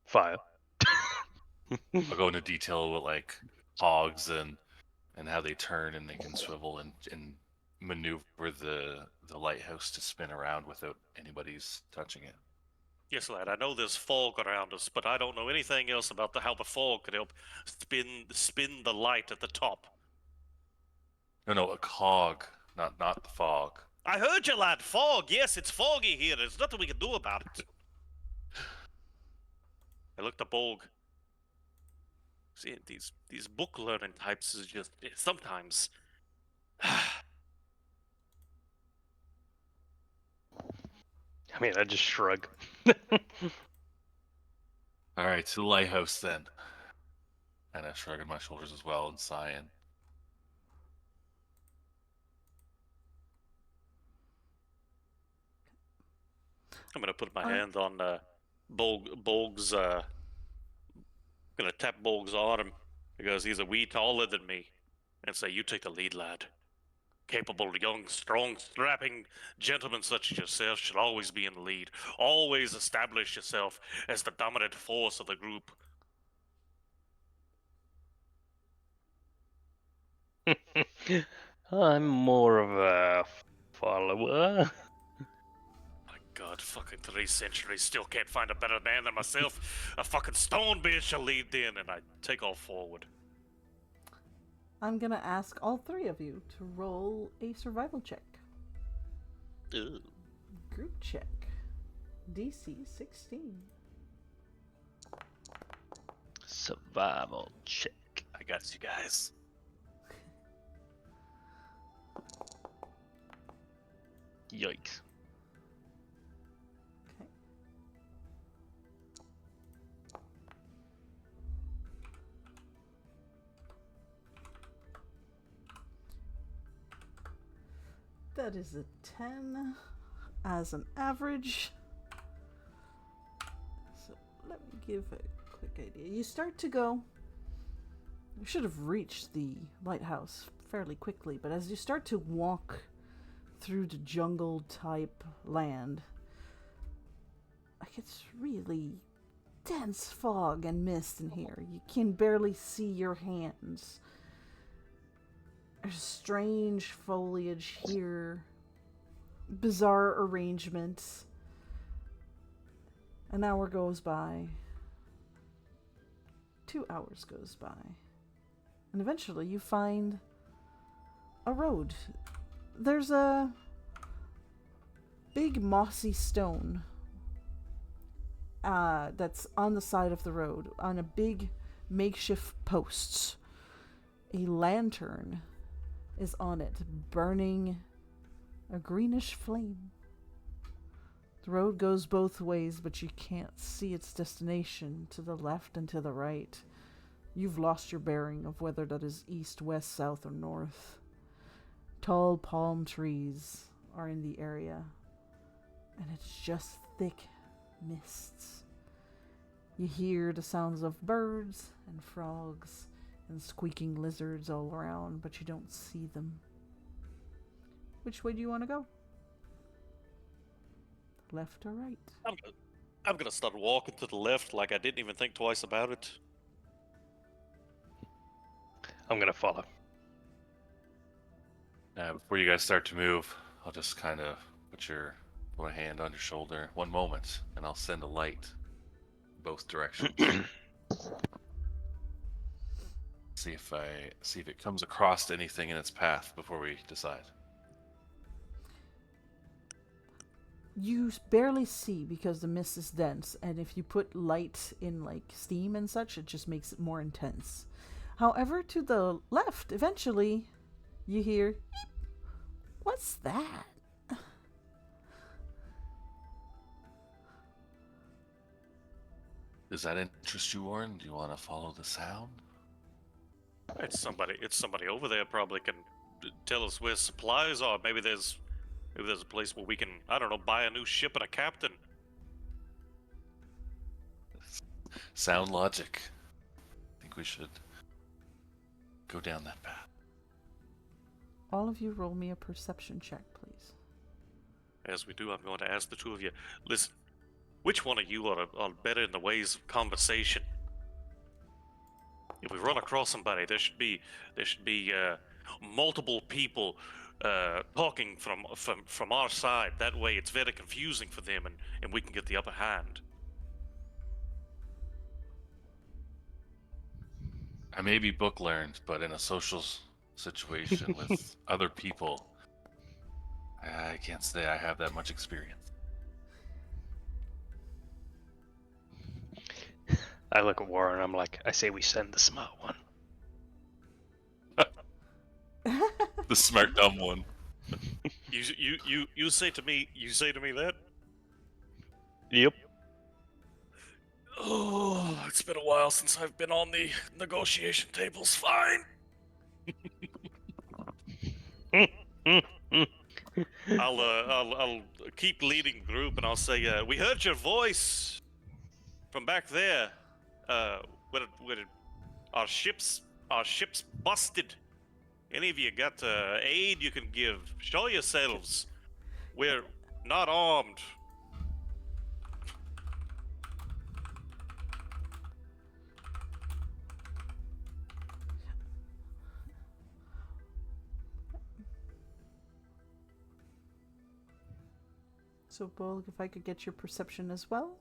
Fire. I'll go into detail with like hogs and how they turn and they can swivel and maneuver the lighthouse to spin around without anybody's touching it. Yes, lad. I know there's fog around us, but I don't know anything else about how the fog could help spin the light at the top. No, a cog, not the fog. I heard you, lad. Fog. Yes, it's foggy here. There's nothing we can do about it. I looked up Bolg. See, these book learning types is just sometimes. I mean, I just shrug. All right, to the lighthouse then. And I shrugging my shoulders as well and sighing. I'm gonna put my Alright. hand on Bolg's. Gonna tap Bolg's arm because he's a wee taller than me, and say, "You take the lead, lad. Capable, young, strong, strapping gentlemen such as yourself should always be in the lead. Always establish yourself as the dominant force of the group." I'm more of a follower. My God, fucking 3 centuries still can't find a better man than myself. A fucking stone beard shall lead in, and I take off forward. I'm gonna ask all three of you to roll a survival check. Ew. Group check. DC 16. Survival check. I got you guys. Yikes. Okay. That is a 10 as an average. So let me give a quick idea. You start to go. You should have reached the lighthouse fairly quickly, but as you start to walk through the jungle type land, like it's really dense fog and mist in here. You can barely see your hands. There's strange foliage here, bizarre arrangements. An hour goes by. 2 hours goes by. And eventually you find a road. There's a big mossy stone that's on the side of the road, on a big makeshift posts. A lantern is on it, burning a greenish flame. The road goes both ways, but you can't see its destination to the left and to the right. You've lost your bearing of whether that is east, west, south, or north. Tall palm trees are in the area, and it's just thick mists. You hear the sounds of birds and frogs and squeaking lizards all around, but you don't see them. Which way do you want to go? Left or right? I'm gonna start walking to the left like I didn't even think twice about it. I'm gonna follow. Before you guys start to move, I'll just kind of put my hand on your shoulder. 1 moment, and I'll send a light both directions. See if it comes across anything in its path before we decide. You barely see because the mist is dense, and if you put light in like steam and such, it just makes it more intense. However, to the left, eventually, you hear, "Eep. What's that?" Does that interest you, Warren? Do you want to follow the sound? It's somebody over there probably can tell us where supplies are. Maybe there's a place where we can, I don't know, buy a new ship and a captain. Sound logic. I think we should go down that path. All of you roll me a perception check, please. As we do, I'm going to ask the two of you. Listen, which one of you are better in the ways of conversation? If we run across somebody, there should be multiple people talking from our side. That way, it's very confusing for them, and we can get the upper hand. I may be book learned, but in a social situation with other people, I can't say I have that much experience. I look at Warren. I'm like, I say we send the smart one. The smart dumb one. You say to me that? Yep. Oh, it's been a while since I've been on the negotiation tables. Fine. I'll keep leading the group, and I'll say, we heard your voice from back there. Where our ships busted. Any of you got aid you can give? Show yourselves. We're not armed. So, Bolg, if I could get your perception as well.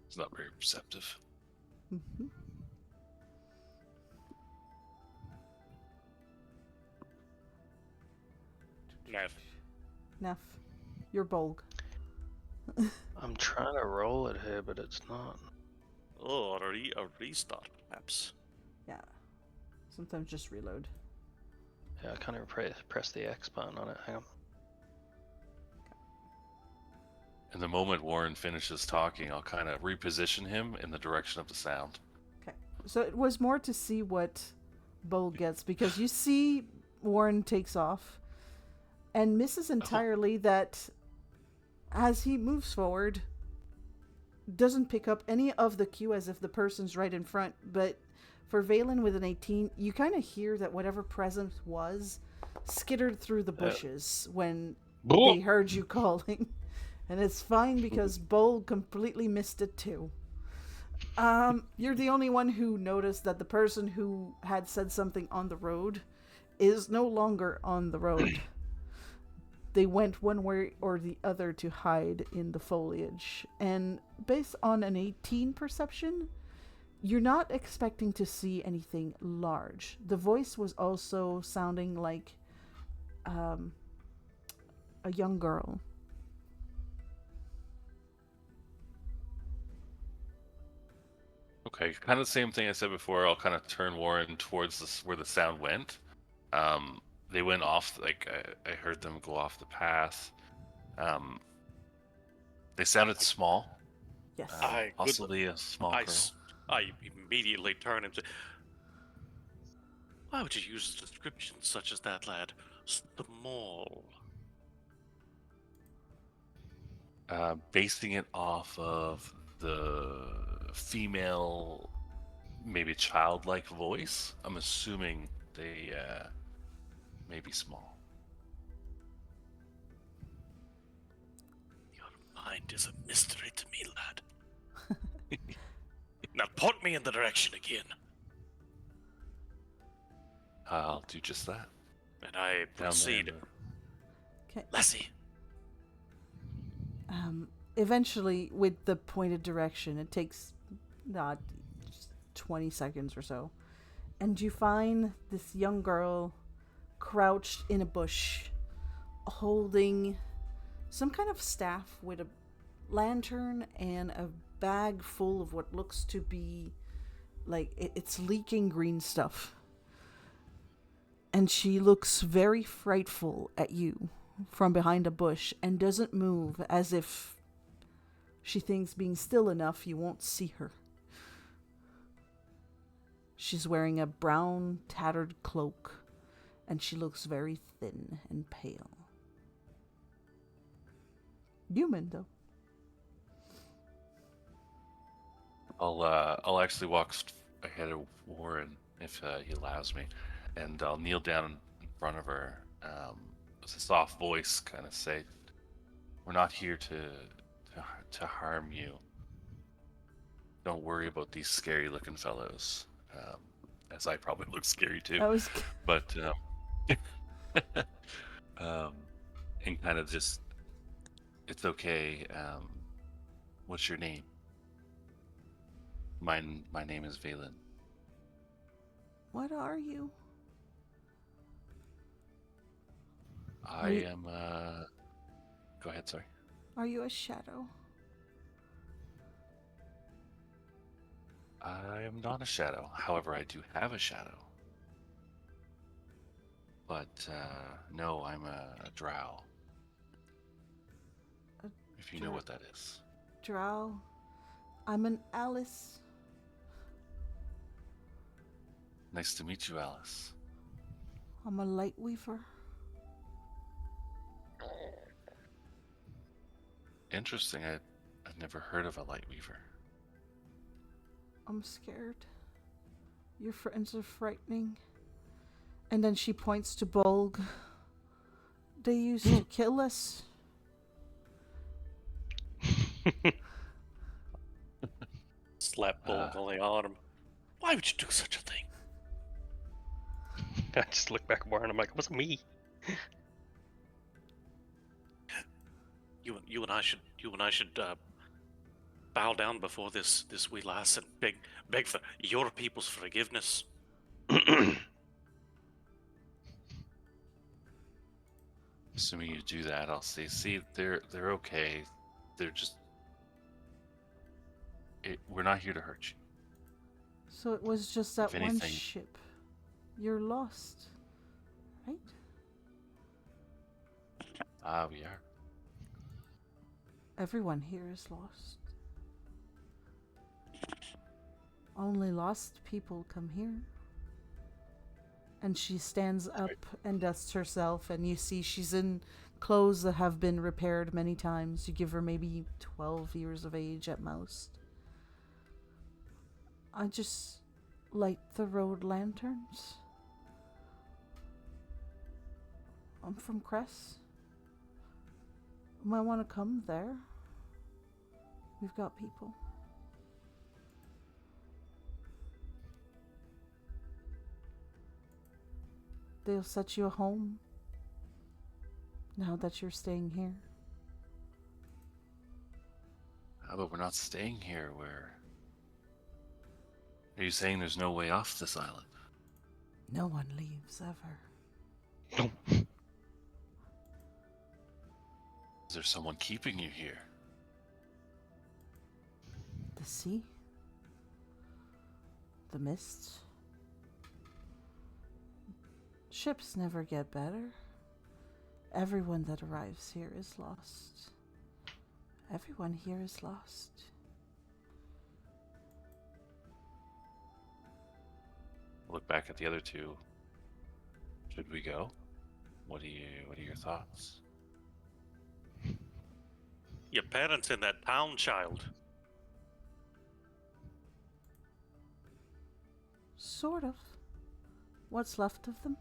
It's not very perceptive. Mm-hmm. Neff, you're Bolg. I'm trying to roll it here, but it's not. Oh, a restart, perhaps. Yeah. Sometimes just reload. Yeah, I can't even press the X button on it. Hang on. In the moment Warren finishes talking, I'll kind of reposition him in the direction of the sound. Okay. So it was more to see what Bolg gets, because you see Warren takes off and misses entirely that as he moves forward, doesn't pick up any of the cue as if the person's right in front, but for Valen with an 18, you kind of hear that whatever presence was skittered through the bushes when they heard you calling. And it's fine because Bolg completely missed it too. You're the only one who noticed that the person who had said something on the road is no longer on the road. They went one way or the other to hide in the foliage. And based on an 18 perception, you're not expecting to see anything large. The voice was also sounding like a young girl. Okay, kind of the same thing I said before. I'll kind of turn Warren towards where the sound went. They went off, like I heard them go off the path. They sounded small. Yes. Possibly a small girl. I immediately turn and say, why would you use a description such as that, lad? Small. Basing it off of the female, maybe childlike voice, I'm assuming they may be small. Your mind is a mystery to me, lad. Now point me in the direction again. I'll do just that. And I proceed. Okay. Lassie. Eventually, with the pointed direction, it takes not just 20 seconds or so. And you find this young girl crouched in a bush, holding some kind of staff with a lantern and a bag full of what looks to be like it's leaking green stuff. And she looks very frightful at you from behind a bush and doesn't move, as if she thinks being still enough you won't see her. She's wearing a brown, tattered cloak, and she looks very thin and pale. Human, though. I'll actually walk ahead of Warren if he allows me, and I'll kneel down in front of her. With a soft voice, kind of say, "We're not here to harm you. Don't worry about these scary-looking fellows." As I probably look scary too. That was But and kind of just, it's okay. What's your name? My name is Valen. What are you? I am. Go ahead. Sorry. Are you a shadow? I am not a shadow. However, I do have a shadow. But no, I'm a drow. If you know what that is. Drow. I'm an Alice. Nice to meet you, Alice. I'm a light weaver. Interesting. I've never heard of a light weaver. I'm scared. Your friends are frightening. And then she points to Bolg. They used to kill us. Slap Bulk on the arm. Why would you do such a thing? I just look back at Warren. I'm like, it wasn't me. You and I should bow down before this wee lass and beg for your people's forgiveness. Assuming you do that, I'll say, see, they're okay. They're just. We're not here to hurt you. So it was just that If one anything- ship. You're lost, right? We are. Everyone here is lost. Only lost people come here. And she stands up and dusts herself, and you see she's in clothes that have been repaired many times. You give her maybe 12 years of age at most. I just light the road lanterns. I'm from Cress. You might want to come there. We've got people. They'll set you a home now that you're staying here. But we're not staying here. Are you saying there's no way off this island? No one leaves ever. Is there someone keeping you here? The sea, the mists. Ships never get better. Everyone that arrives here is lost. Everyone here is lost. Look back at the other two. Should we go? What are your thoughts? Your parents in that town, child. Sort of. What's left of them?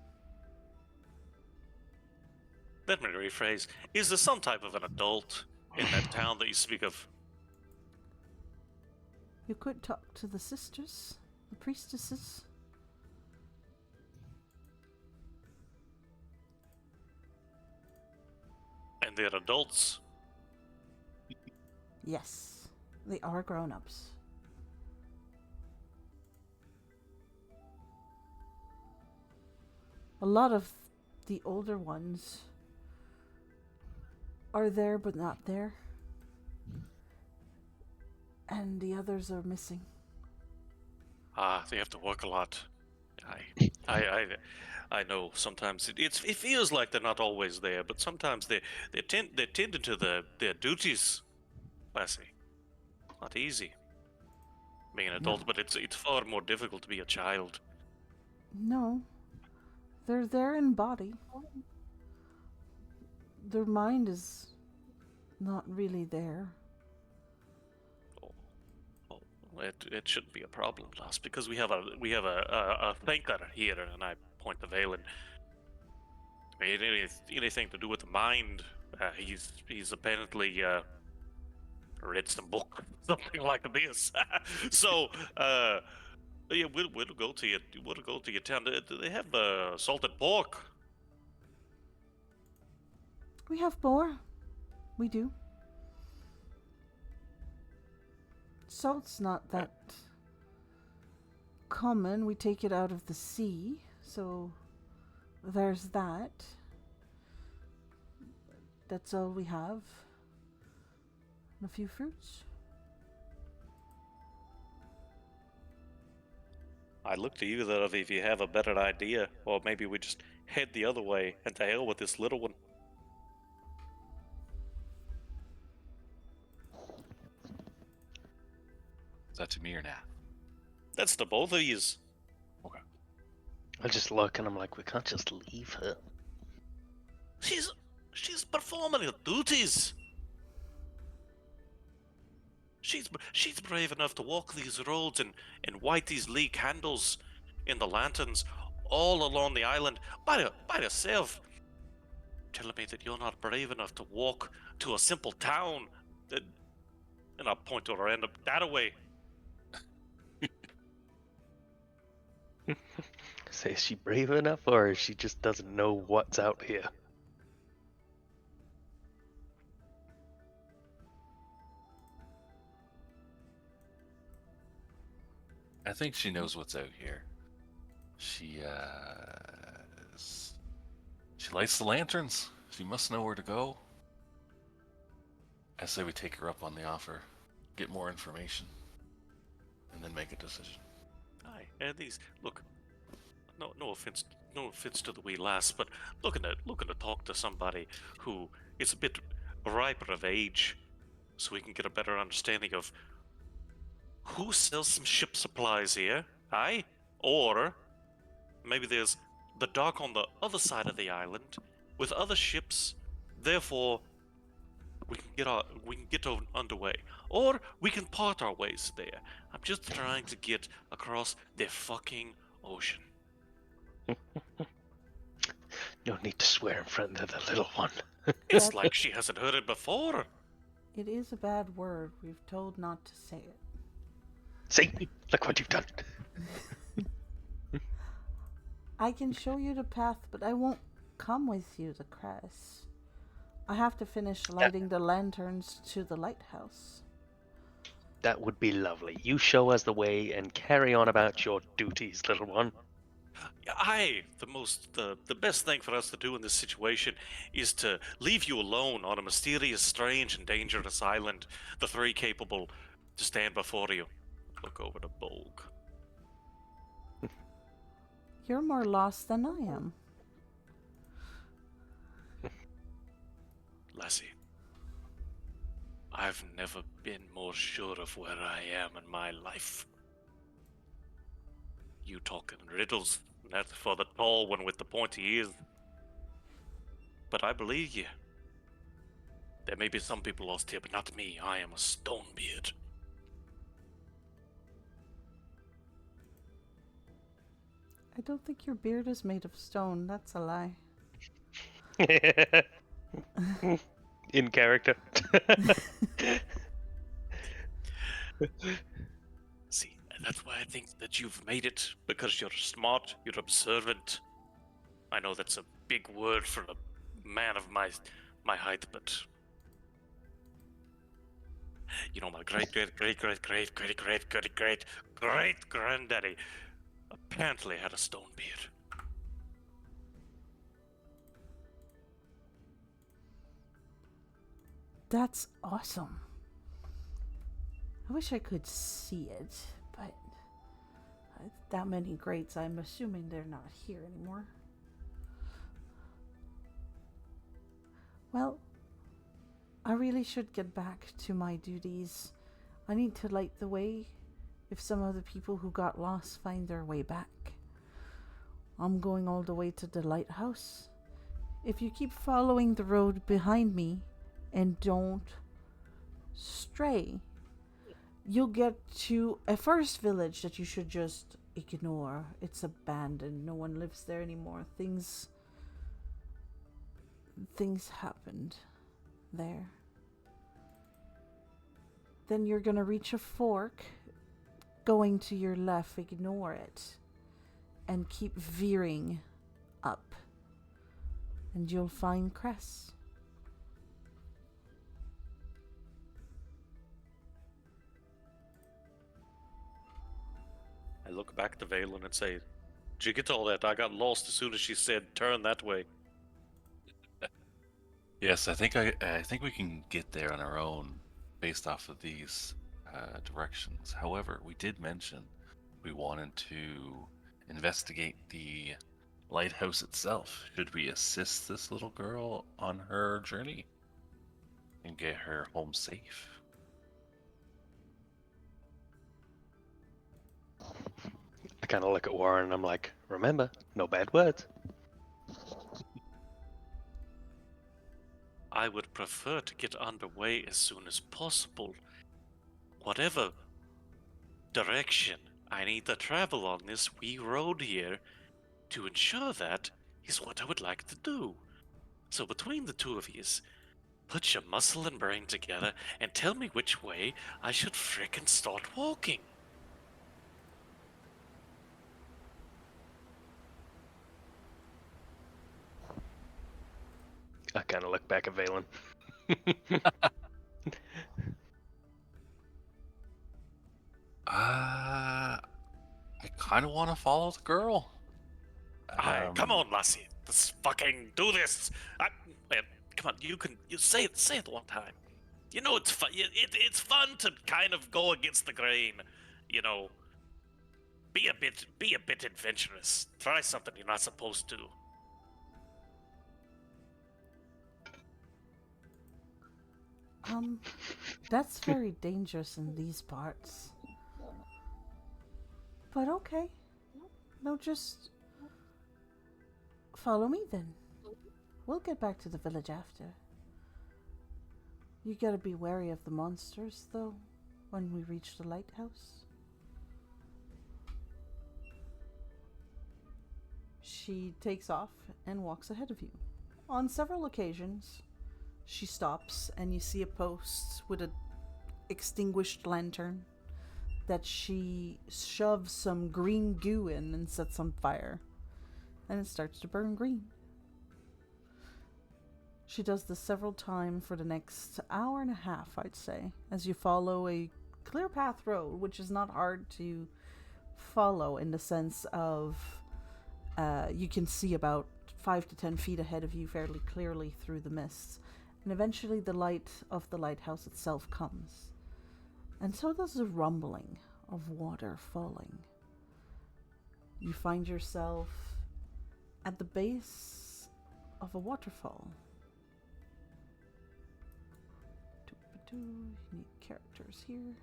Let me rephrase. Is there some type of an adult in that town that you speak of? You could talk to the sisters, the priestesses. And they're adults? Yes, they are grown-ups. A lot of the older ones are there but not there. And the others are missing. They have to work a lot. I know. Sometimes it feels like they're not always there, but sometimes they tend to their duties. Lassie, not easy being an adult, No. but it's far more difficult to be a child. No. They're there in body. Their mind is not really there. Oh, it shouldn't be a problem, lass, because we have a thinker here, and I point the veil, and I mean, anything to do with the mind. He's apparently read some book, something like this. So, yeah, we'll go to your town. Do they have salted pork? We have more. We do. Salt's not that common. We take it out of the sea, so there's that. That's all we have. And a few fruits. I look to you, though, if you have a better idea, or maybe we just head the other way and to hell with this little one. Is that to me or not? That's to both of yous. Okay. I just look and I'm like, we can't just leave her. She's performing her duties. She's brave enough to walk these roads and light these Lee candles in the lanterns all along the island by herself. Telling me that you're not brave enough to walk to a simple town, and I'll point to her end up that away. Say, is she brave enough, or she just doesn't know what's out here? I think she knows what's out here. She lights the lanterns. She must know where to go. I say we take her up on the offer, get more information, and then make a decision. Aye, and these look. No offense to the wee lass, but looking to talk to somebody who is a bit riper of age, so we can get a better understanding of who sells some ship supplies here, aye? Or maybe there's the dock on the other side of the island with other ships. Therefore, we can get underway, or we can part our ways there. I'm just trying to get across the fucking ocean. No need to swear in front of the little one. It's like she hasn't heard it before. It is a bad word. We've told not to say it. See, look what you've done. I can show you the path, but I won't come with you to Cress. I have to finish lighting the lanterns to the lighthouse. That would be lovely. You show us the way and carry on about your duties, little one. Aye, the best thing for us to do in this situation is to leave you alone on a mysterious, strange, and dangerous island, the three capable to stand before you. Look over the Bolg. You're more lost than I am. Lassie, I've never been more sure of where I am in my life. You talking riddles, that's for the tall one with the pointy ears. But I believe you. There may be some people lost here, but not me. I am a Stonebeard. I don't think your beard is made of stone. That's a lie. In character. See, and that's why I think that you've made it, because you're smart, you're observant. I know that's a big word for a man of my height, but you know, my great granddaddy apparently had a stone beard. That's awesome. I wish I could see it, but that many greats, I'm assuming they're not here anymore. Well, I really should get back to my duties. I need to light the way if some of the people who got lost find their way back. I'm going all the way to the lighthouse. If you keep following the road behind me and don't stray, you'll get to a first village that you should just ignore. It's abandoned. No one lives there anymore. Things happened there. Then you're gonna reach a fork. Going to your left, ignore it. And keep veering up. And you'll find Cress. I look back to Valen and say, "Did you get all that? I got lost as soon as she said turn that way." Yes, I think we can get there on our own based off of these directions. However, we did mention we wanted to investigate the lighthouse itself. Should we assist this little girl on her journey and get her home safe? I kind of look at Warren and I'm like, remember, no bad words. I would prefer to get underway as soon as possible. Whatever direction I need to travel on this wee road here to ensure that is what I would like to do. So between the two of yous, put your muscle and brain together and tell me which way I should frickin' start walking. I kind of look back at Valen. I kind of want to follow the girl. Aye, come on, lassie. Let's fucking do this. Man, come on, you say it one time. You know it's fun. It's fun to kind of go against the grain. You know, be a bit adventurous. Try something you're not supposed to. That's very dangerous in these parts. But okay. No, just follow me then. We'll get back to the village after. You gotta be wary of the monsters, though, when we reach the lighthouse. She takes off and walks ahead of you. On several occasions, she stops and you see a post with an extinguished lantern that she shoves some green goo in and sets on fire. And it starts to burn green. She does this several times for the next hour and a half, I'd say, as you follow a clear path road, which is not hard to follow in the sense of you can see about 5 to 10 feet ahead of you fairly clearly through the mists. And eventually the light of the lighthouse itself comes. And so does the rumbling of water falling. You find yourself at the base of a waterfall. You need characters here.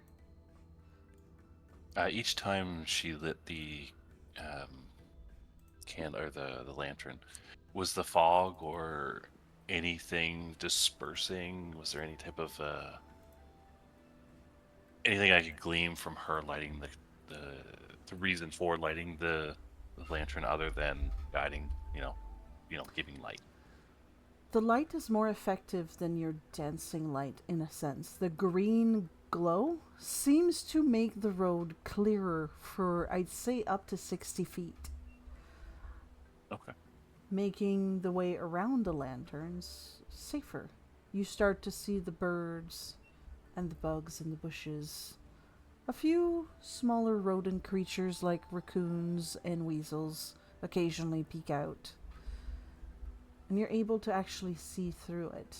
Each time she lit the candle or the lantern, was the fog or anything dispersing? Was there any type of anything I could glean from her lighting the reason for lighting the lantern other than guiding, giving light? The light is more effective than your dancing light in a sense. The green glow seems to make the road clearer for, I'd say, up to 60 feet. Okay. Making the way around the lanterns safer. You start to see the birds and the bugs in the bushes. A few smaller rodent creatures like raccoons and weasels occasionally peek out. And you're able to actually see through it.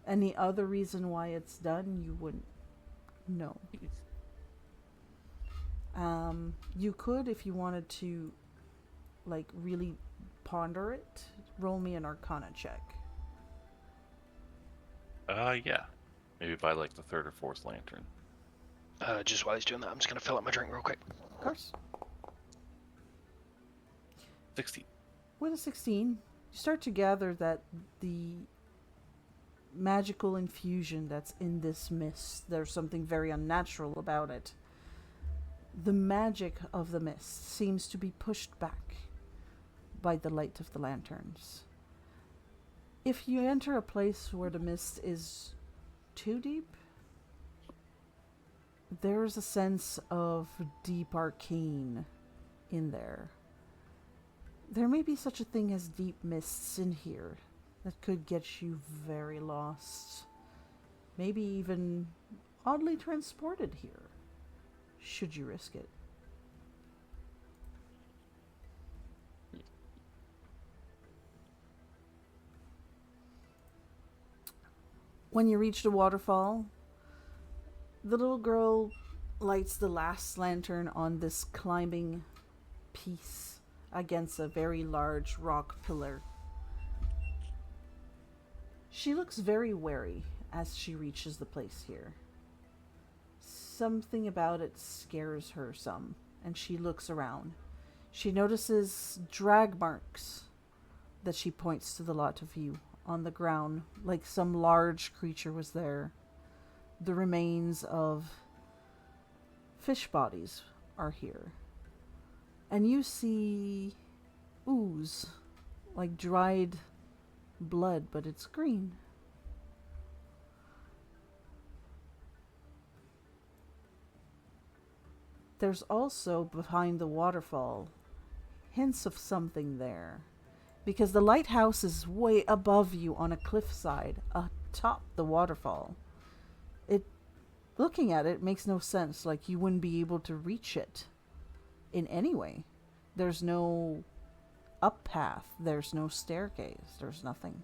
Any other reason why it's done, you wouldn't know. You could, if you wanted to, like, really ponder it, roll me an Arcana check. Yeah. Maybe by like the third or fourth lantern. Just while he's doing that, I'm just gonna fill up my drink real quick. Of course. 60. With a 16, you start to gather that the magical infusion that's in this mist, there's something very unnatural about it. The magic of the mist seems to be pushed back by the light of the lanterns. If you enter a place where the mist is too deep, there's a sense of deep arcane in there. There may be such a thing as deep mists in here that could get you very lost. Maybe even oddly transported here, should you risk it. When you reach the waterfall, the little girl lights the last lantern on this climbing piece against a very large rock pillar. She looks very wary as she reaches the place here. Something about it scares her some, and she looks around. She notices drag marks that she points to the lot of you on the ground, like some large creature was there. The remains of fish bodies are here. And you see ooze, like dried blood, but it's green. There's also, behind the waterfall, hints of something there. Because the lighthouse is way above you on a cliffside, atop the waterfall. Looking at it makes no sense, like you wouldn't be able to reach it in any way. There's no up path, there's no staircase, there's nothing.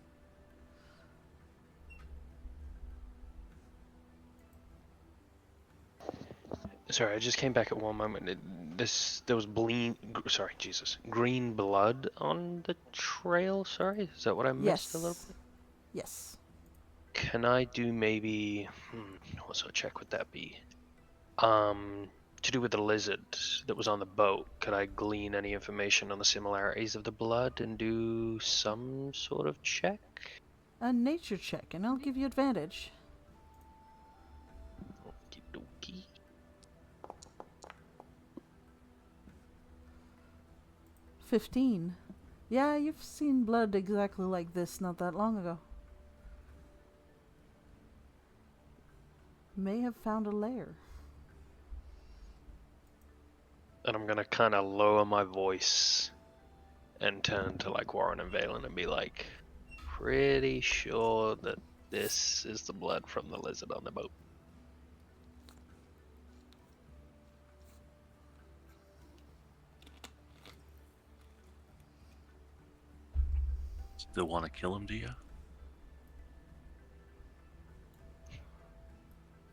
Sorry, I just came back at one moment. There was green blood on the trail. Sorry, is that what I missed a little bit? Yes. Can I do maybe? What sort of check would that be? To do with the lizard that was on the boat. Could I glean any information on the similarities of the blood and do some sort of check? A nature check, and I'll give you advantage. Okie dokie. 15. Yeah, you've seen blood exactly like this not that long ago. May have found a lair. And I'm gonna kind of lower my voice and turn to like Warren and Valen and be like, pretty sure that this is the blood from the lizard on the boat. Still want to kill him, do you?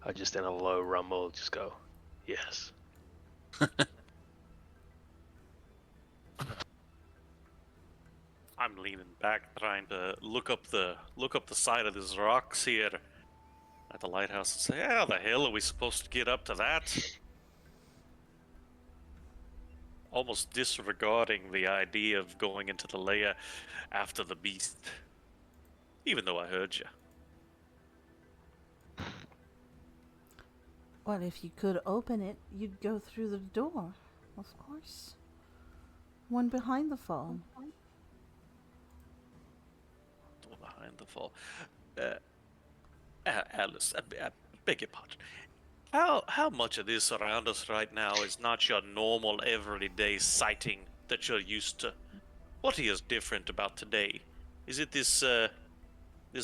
I just in a low rumble just go, yes. I'm leaning back, trying to look up the side of these rocks here at the lighthouse and say, "How the hell are we supposed to get up to that?" Almost disregarding the idea of going into the lair after the beast, even though I heard you. Well, if you could open it, you'd go through the door, of course. One behind the fall. Door behind the fall. Alice, I beg your pardon. How much of this around us right now is not your normal everyday sighting that you're used to? What is different about today? Is it this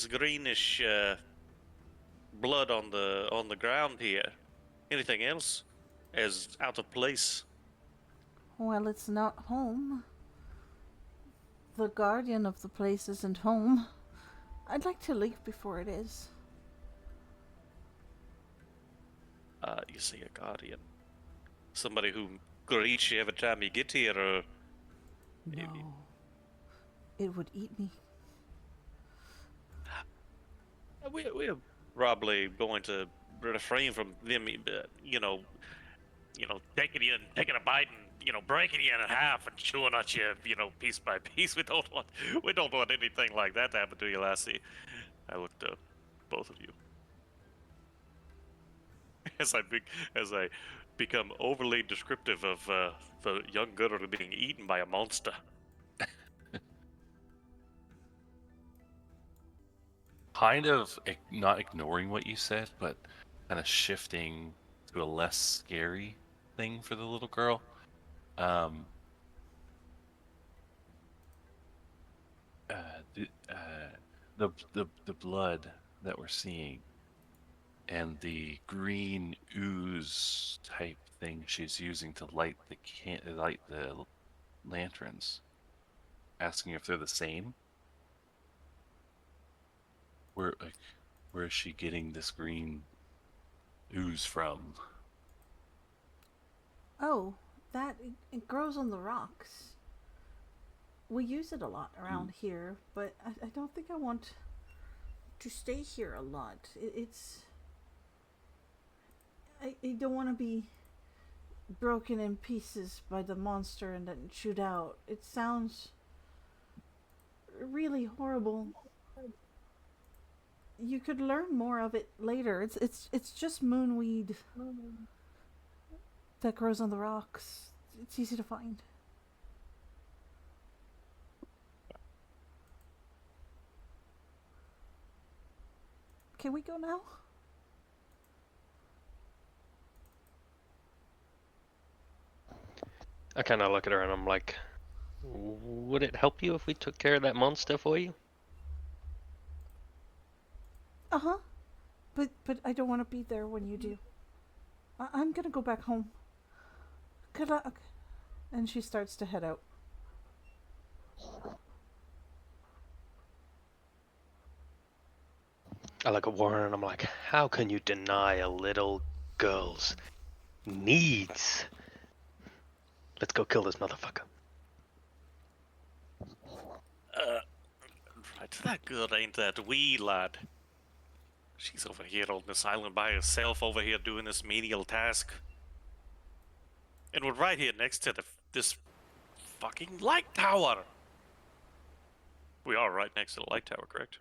greenish blood on the ground here? Anything else as out of place? Well, it's not home. The guardian of the place isn't home. I'd like to leave before it is. You see a guardian. Somebody who greets you every time you get here, or No. It would eat me. we're probably going to refrain from them, taking a bite and breaking you in half and chewing at you, piece by piece. We don't want anything like that to happen to you, lassie. I look to both of you as I become overly descriptive of the young girl being eaten by a monster. Kind of not ignoring what you said, but kind of shifting to a less scary thing for the little girl. Um, uh, the, the blood that we're seeing and the green ooze type thing she's using to light the lanterns, asking if they're the same. Where is she getting this green ooze from? Oh, it grows on the rocks. We use it a lot around here, but I don't think I want to stay here a lot. I don't want to be broken in pieces by the monster and then chewed out. It sounds really horrible. You could learn more of it later. It's just moonweed that grows on the rocks. It's easy to find. Can we go now? I kind of look at her and I'm like, would it help you if we took care of that monster for you? Uh-huh. But I don't want to be there when you do. I'm gonna go back home. Good luck. And she starts to head out. I look at Warren and I'm like, how can you deny a little girl's needs? Let's go kill this motherfucker. Right, that girl ain't that wee lad. She's over here on this island by herself, over here doing this menial task. And we're right here next to this fucking light tower. We are right next to the light tower, correct?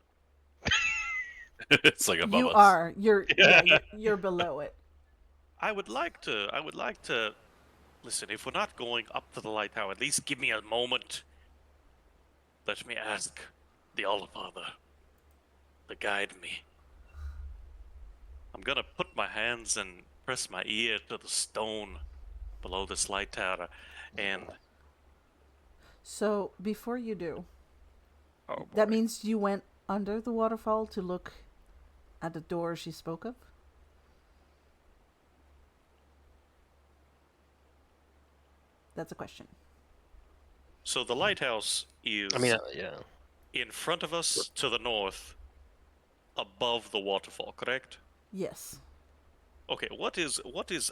It's like above You us. are. You're below it. I would like to. Listen, if we're not going up to the light tower, at least give me a moment. Let me ask the Allfather to guide me. I'm gonna put my hands and press my ear to the stone below this light tower, and So before you do, oh that boy. means you went under the waterfall to look at the door she spoke of? That's a question. So the lighthouse is I mean, yeah. in front of us to the north, above the waterfall, correct? Yes. Okay, what is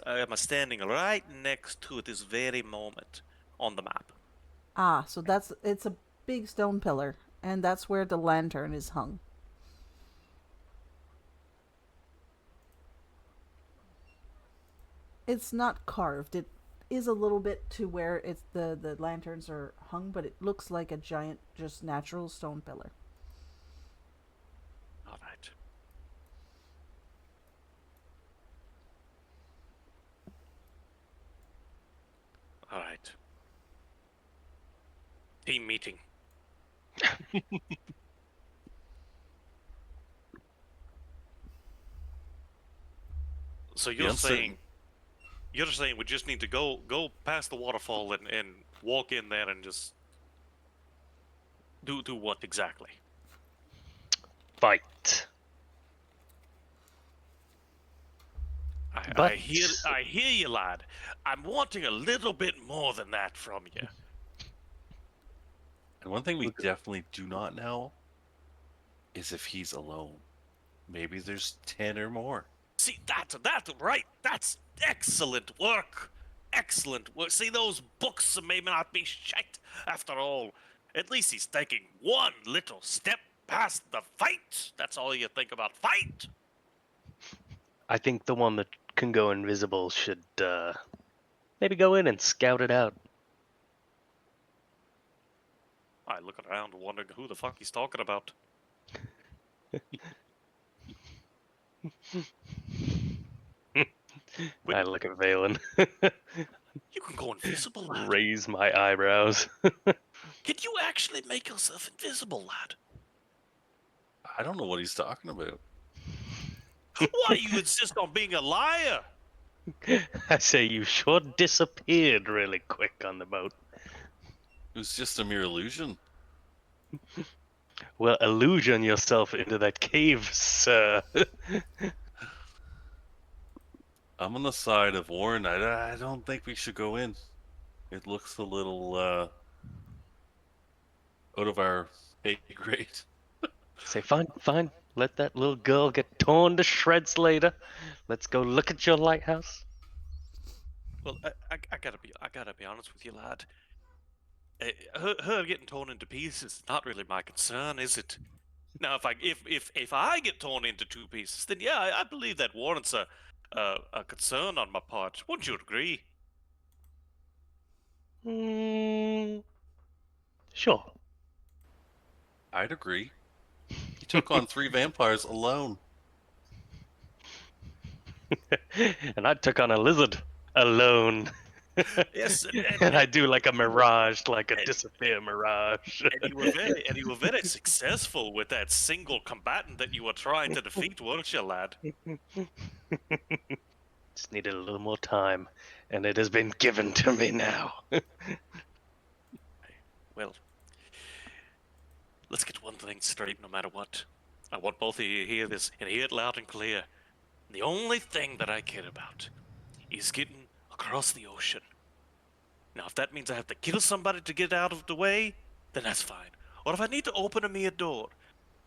am I standing right next to this very moment on the map? Ah, so it's a big stone pillar, and that's where the lantern is hung. It's not carved. It is a little bit to where it's the lanterns are hung, but it looks like a giant, just natural stone pillar. All right. All right. Team meeting. So you're saying we just need to go past the waterfall and walk in there and just do what exactly? Fight. I hear you, lad. I'm wanting a little bit more than that from you. And one thing we definitely do not know is if he's alone. Maybe there's 10 or more. See, that, right? That's excellent work. Excellent work. See, those books may not be shite after all. At least he's taking one little step past the fight. That's all you think about, fight. I think the one that can go invisible should maybe go in and scout it out. I look around wondering who the fuck he's talking about. I look at Valen, You can go invisible, lad. raise my eyebrows. Can you actually make yourself invisible, lad? I don't know what he's talking about. Why you insist on being a liar? I say you sure disappeared really quick on the boat. It was just a mere illusion. Well, illusion yourself into that cave, sir. I'm on the side of Warren. I don't think we should go in. It looks a little out of our pay grade. Say, fine. Let that little girl get torn to shreds later. Let's go look at your lighthouse. Well, I gotta be honest with you, lad. Her getting torn into pieces is not really my concern, is it? Now, if I get torn into two pieces, then yeah, I believe that warrants a concern on my part. Wouldn't you agree? Sure. I'd agree. He took on 3 vampires alone. And I took on a lizard alone. Yes, And I do like a mirage, like a disappear mirage. and you were very successful with that single combatant that you were trying to defeat, weren't you, lad? Just needed a little more time, and it has been given to me now. Well, let's get one thing straight no matter what. I want both of you to hear this and hear it loud and clear. The only thing that I care about is getting across the ocean. Now, if that means I have to kill somebody to get out of the way, then that's fine. Or if I need to open me a door.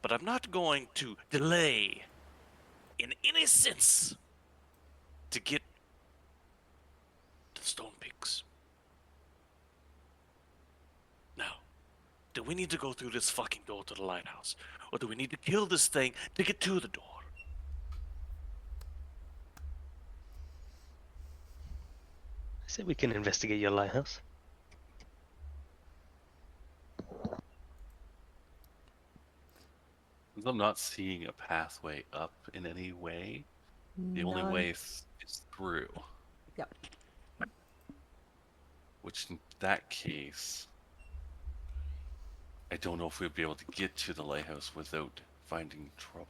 But I'm not going to delay, in any sense, to get to the Stone Peaks. Now, do we need to go through this fucking door to the lighthouse? Or do we need to kill this thing to get to the door? I said we can investigate your lighthouse. I'm not seeing a pathway up in any way. The only None. way is through. Yep. Which in that case, I don't know if we'd be able to get to the lighthouse without finding trouble.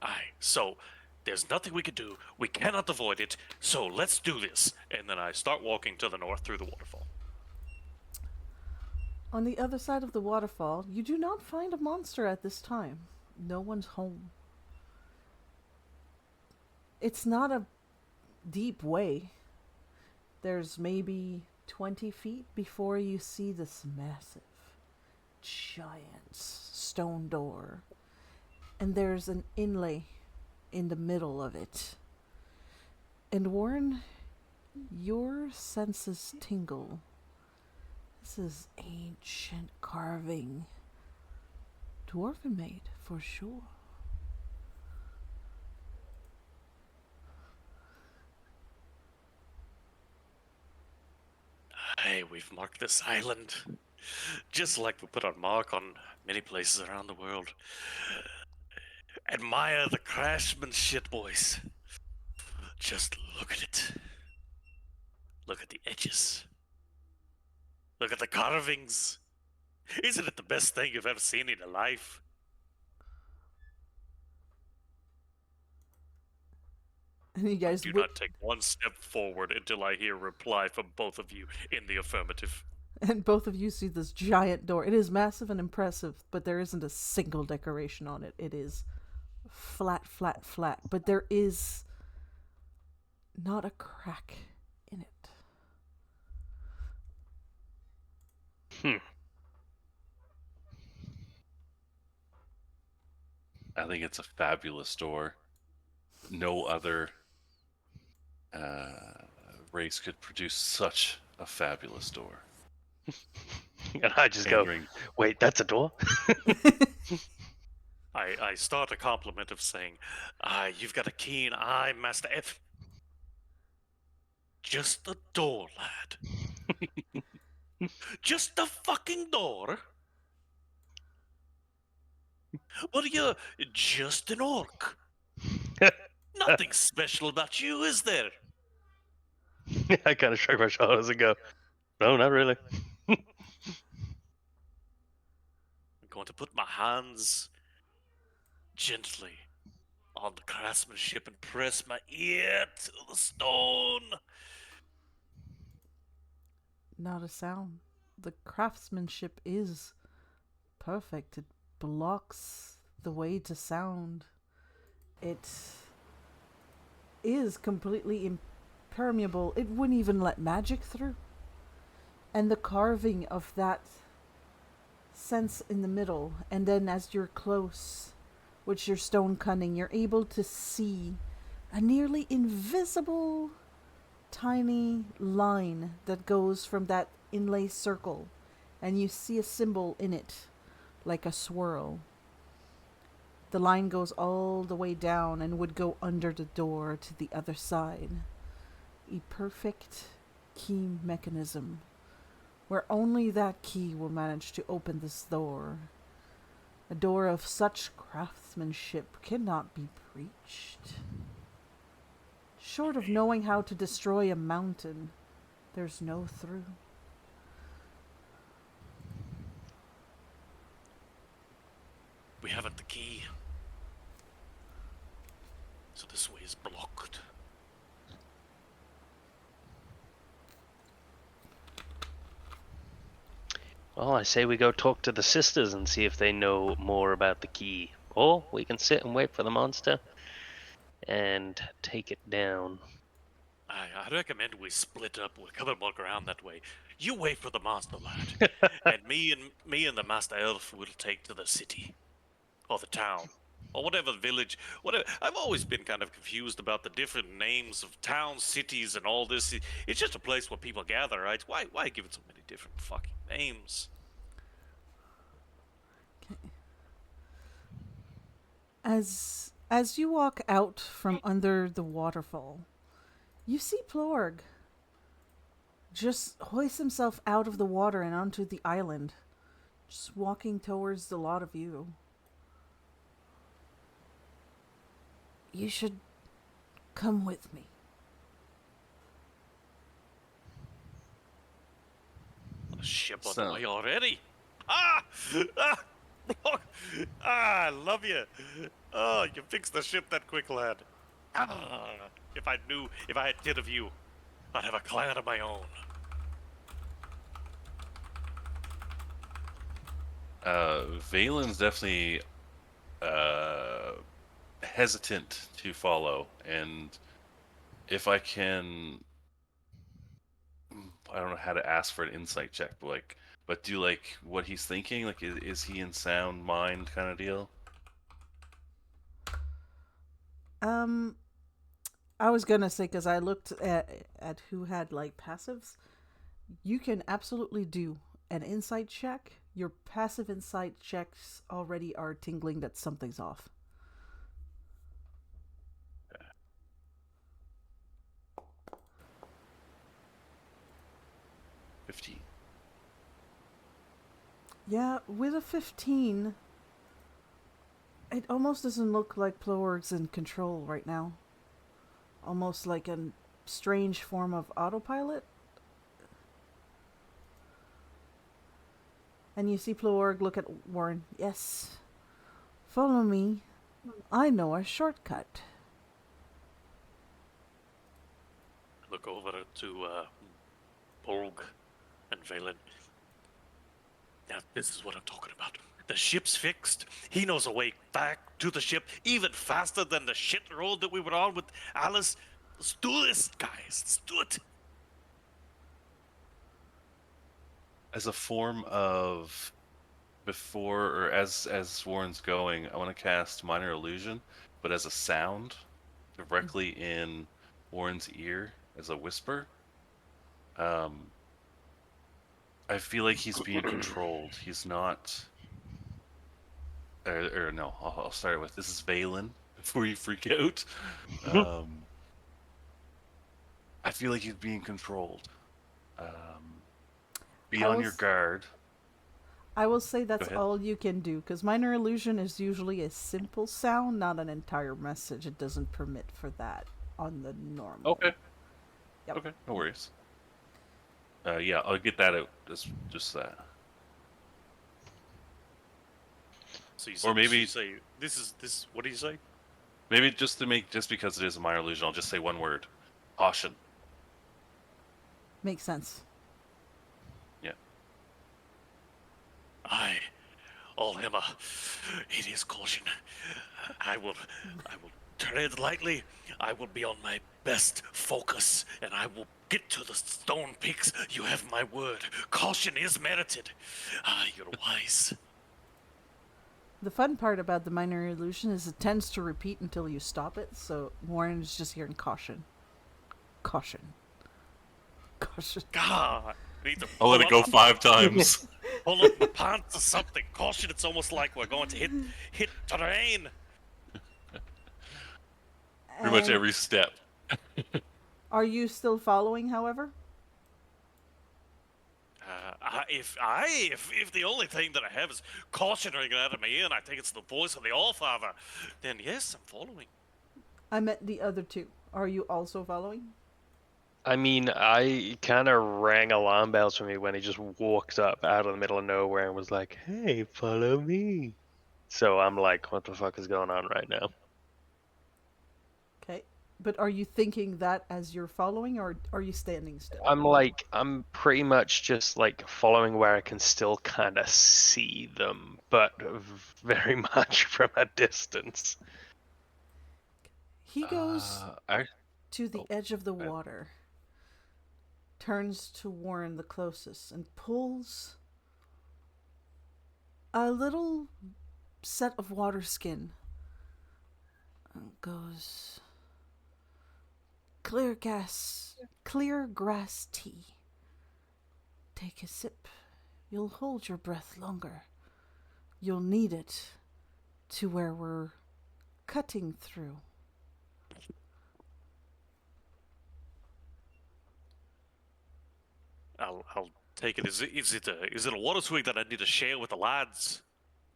Aye, so there's nothing we can do. We cannot avoid it. So let's do this. And then I start walking to the north through the waterfall. On the other side of the waterfall, you do not find a monster at this time. No one's home. It's not a deep way. There's maybe 20 feet before you see this massive, giant stone door. And there's an inlay in the middle of it. And Warren, your senses tingle. This is ancient carving. Dwarven made, for sure. Hey, we've marked this island. Just like we put our mark on many places around the world. Admire the craftsmanship, boys. Just look at it. Look at the edges. Look at the carvings. Isn't it the best thing you've ever seen in your life? And you guys Do not take one step forward until I hear a reply from both of you in the affirmative. and both of you see this giant door. It is massive and impressive, but there isn't a single decoration on it. It is flat. But there is not a crack in it. I think it's a fabulous door. no other race could produce such a fabulous door. And I just go, Hammering. wait, that's a door? I start a compliment of saying, you've got a keen eye, Master F. Just a door, lad. Just a fucking door? What are you, just an orc? Nothing special about you, is there? I kind of shrug my shoulders and go, no, not really. I'm going to put my hands gently on the craftsmanship and press my ear to the stone. Not a sound. The craftsmanship is perfect. It blocks the way to sound. It is completely impermeable. It wouldn't even let magic through. And the carving of that sense in the middle, and then as you're close with your stone cunning, you're able to see a nearly invisible tiny line that goes from that inlay circle, and you see a symbol in it like a swirl. The line goes all the way down and would go under the door to the other side. A perfect key mechanism where only that key will manage to open this door. A door of such craftsmanship cannot be breached. Short of knowing how to destroy a mountain, there's no through. We haven't the key. So this way is blocked. Well, I say we go talk to the sisters and see if they know more about the key. Or we can sit and wait for the monster and take it down. I recommend we split up. We'll cover more ground that way. You wait for the monster lad, and me and the master elf will take to the city, or the town, or whatever village. Whatever. I've always been kind of confused about the different names of towns, cities, and all this. It's just a place where people gather, right? Why give it so many different fucking names? As you walk out from under the waterfall, you see Plorg just hoist himself out of the water and onto the island, just walking towards the lot of you. You should come with me. A ship on So- the way already. Ah! Ah! I love you. Oh, you fixed the ship that quick, lad. Ah, if I had 10 of you, I'd have a clan of my own. Valen's definitely hesitant to follow, and if I can, I don't know how to ask for an insight check, but do like what he's thinking. Like, is he in sound mind kind of deal? I was gonna say, because I looked at who had like passives. You can absolutely do an insight check. Your passive insight checks already are tingling that something's off. Yeah. 15. Yeah, with a 15, it almost doesn't look like Plorg's in control right now. Almost like a strange form of autopilot. And you see Plorg look at Warren. Yes. Follow me. I know a shortcut. Look over to Borg and Valen. Now, this is what I'm talking about. The ship's fixed. He knows a way back to the ship even faster than the shit road that we were on with Alice. Let's do this, guys. Let's do it. As a form of before or as Warren's going, I want to cast minor illusion, but as a sound. directly in Warren's ear as a whisper. I feel like he's being controlled. He's not. Or no, I'll start with this is Valen before you freak out. I feel like he's being controlled. Be I on will your s- guard. I will say that's ahead. all you can do, because minor illusion is usually a simple sound, not an entire message. It doesn't permit for that on the normal. Okay. Yep. Okay, no worries. Yeah, I'll get that out. Just that. So you Or said, maybe- you say this is this. What do you say? Maybe just because it is a minor illusion, I'll just say one word: caution. Makes sense. Yeah. Aye, Alhema, it is caution. I will tread lightly. I will be on my best focus, and I will get to the stone peaks. You have my word. Caution is merited. Ah, you're wise. The fun part about the minor illusion is it tends to repeat until you stop it, so Warren is just hearing caution. Caution. Caution. God, I need to I'll let it go pull up 5 times. pull up my pants or something. Caution, it's almost like we're going to hit terrain. Pretty much And every step. are you still following, however? If the only thing that I have is caution ringing out of my ear, and I think it's the voice of the Allfather, then yes, I'm following. I meant the other two. Are you also following? I mean, I kind of rang alarm bells for me when he just walked up out of the middle of nowhere and was like, "Hey, follow me." So I'm like, "What the fuck is going on right now?" Okay. But are you thinking that as you're following, or are you standing still? I'm pretty much just like following where I can still kind of see them, but very much from a distance. He goes I to the oh, edge of the go ahead. water, turns to Warren the closest, and pulls a little set of water skin. And goes, clear grass tea. Take a sip. You'll hold your breath longer. You'll need it to where we're cutting through. I'll take it. Is it a water swig that I need to share with the lads,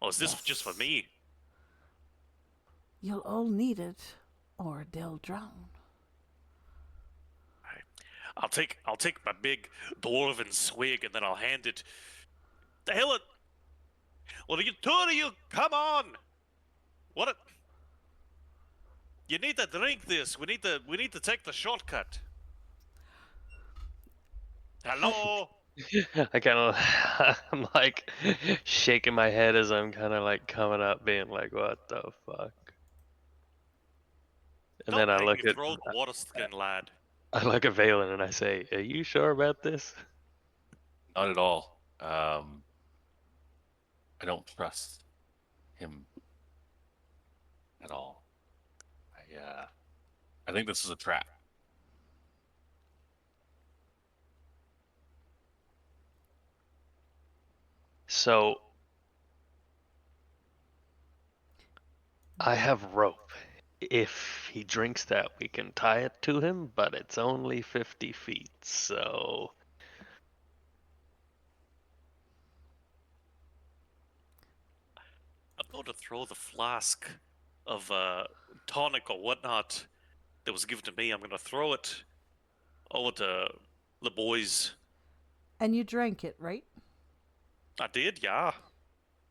or is this just for Yes. me? You'll all need it, or they'll drown. I'll take my big dwarven swig, and then I'll hand it. The hell it! Well, you two of you, come on! What? You need to drink this. We need to take the shortcut. Hello. I kind of, I'm like shaking my head as I'm kind of like coming up, being like, "What the fuck?" And Don't then make me throw the water skin, lad. I look at Valen and I say, "Are you sure about this?" Not at all. I don't trust him at all. I think this is a trap. So I have rope. If he drinks that, we can tie it to him, but it's only 50 feet, so I'm going to throw the flask of tonic or whatnot that was given to me. I'm going to throw it over to the boys. And you drank it, right? I did, yeah.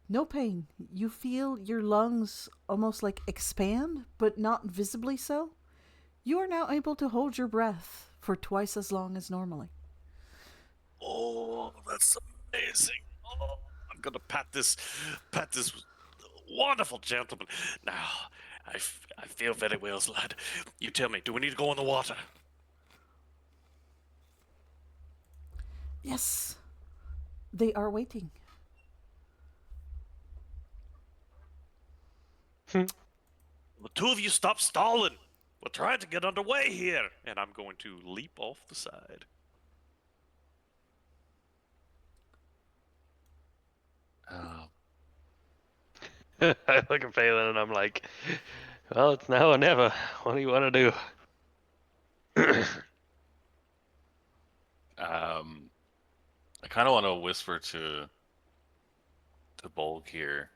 No pain. You feel your lungs almost like expand, but not visibly so. You are now able to hold your breath for twice as long as normally. Oh, that's amazing. Oh, I'm gonna pat this wonderful gentleman. Now, I feel very well, lad. You tell me, do we need to go in the water? Yes, they are waiting. The two of you stop stalling. We're trying to get underway here, and I'm going to leap off the side. I look at Phelan and I'm like, well, it's now or never. What do you want to do? I kind of want to whisper to Bulk here.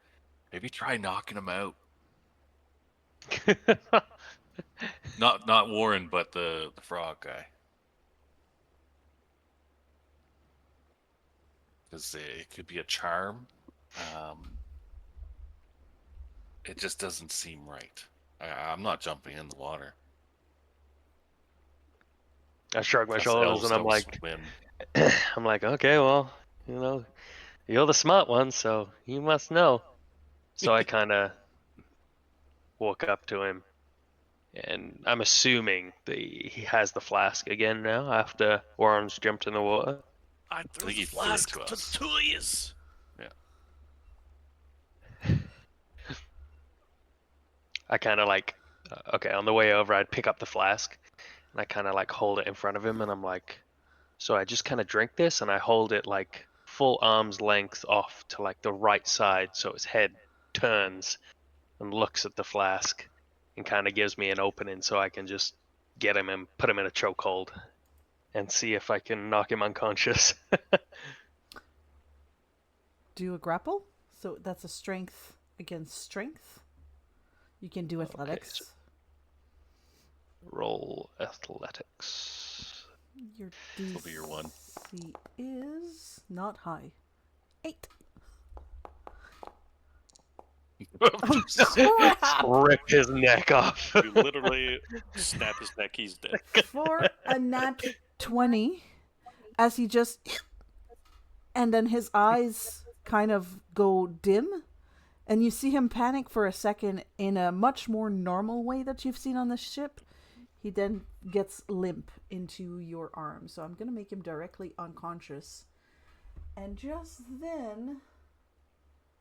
Maybe try knocking him out. Not Warren, but the frog guy. Because it could be a charm. It just doesn't seem right. I'm not jumping in the water. I shrug my Us shoulders elves and I'm don't like, swim. I'm like, okay, well, you're the smart one, so you must know. So I kind of walk up to him, and I'm assuming that he has the flask again now after Warren's jumped in the water. I I threw think the he threw it flask to to us. the two of yous. I kind of like, okay, on the way over, I'd pick up the flask, and I kind of like hold it in front of him, and I'm like, so I just kind of drink this, and I hold it like full arm's length off to like the right side, so his head turns and looks at the flask, and kind of gives me an opening so I can just get him and put him in a chokehold, and see if I can knock him unconscious. Do a grapple. So that's a strength against strength. You can do athletics. so roll athletics. Your Will be your one. DC is not high. 8. Rip his neck off. You literally snap his neck, he's dead. For a nat 20, as he just... And then his eyes kind of go dim, and you see him panic for a second in a much more normal way that you've seen on the ship. He then gets limp into your arm. So I'm going to make him directly unconscious. And just then,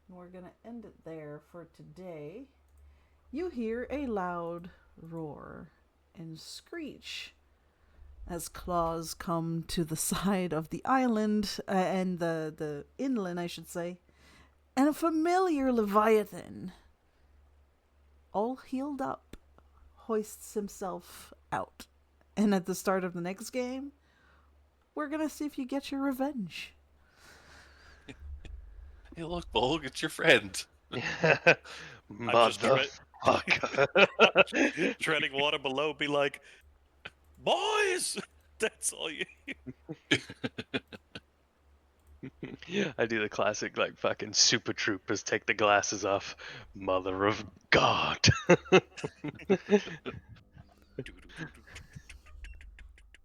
we're going to end it there for today. You hear a loud roar and screech as claws come to the side of the island, and the inland, I should say. And a familiar Leviathan, all healed up, hoists himself out. And at the start of the next game, we're going to see if you get your revenge. Hey, look, Bulk, it's your friend. Motherfucker. Treading water below, be like, boys! That's all you I do the classic, like, fucking super troopers take the glasses off. Mother of God.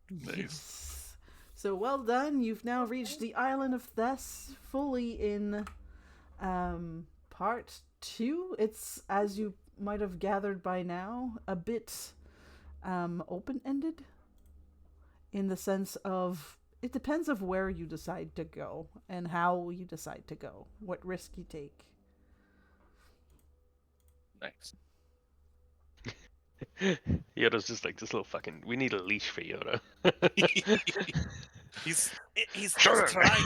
Nice. Yes. So well done. You've now reached the island of Thess, fully in part 2. It's, as you might have gathered by now, a bit open-ended, in the sense of it depends of where you decide to go and how you decide to go, what risk you take. Nice. Yoda's just like this little fucking. We need a leash for Yoda. He's Sure. just trying.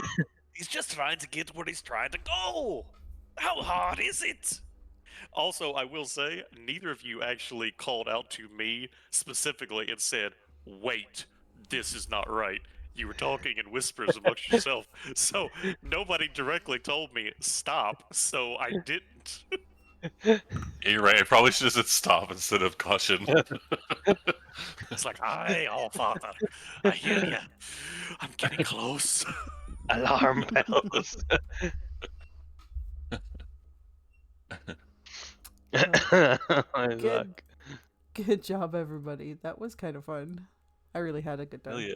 He's just trying to get where he's trying to go. How hard is it? Also, I will say, neither of you actually called out to me specifically and said, "Wait, this is not right." You were talking in whispers amongst yourself, so nobody directly told me stop. So I didn't. Yeah, you're right. I probably should have said stop instead of caution. It's like, "Aye, oh father, I hear you. I'm getting close." Alarm bells. Good. Good job, everybody. That was kind of fun. I really had a good time. Hell yeah.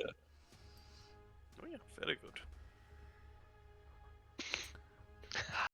Oh yeah, very good.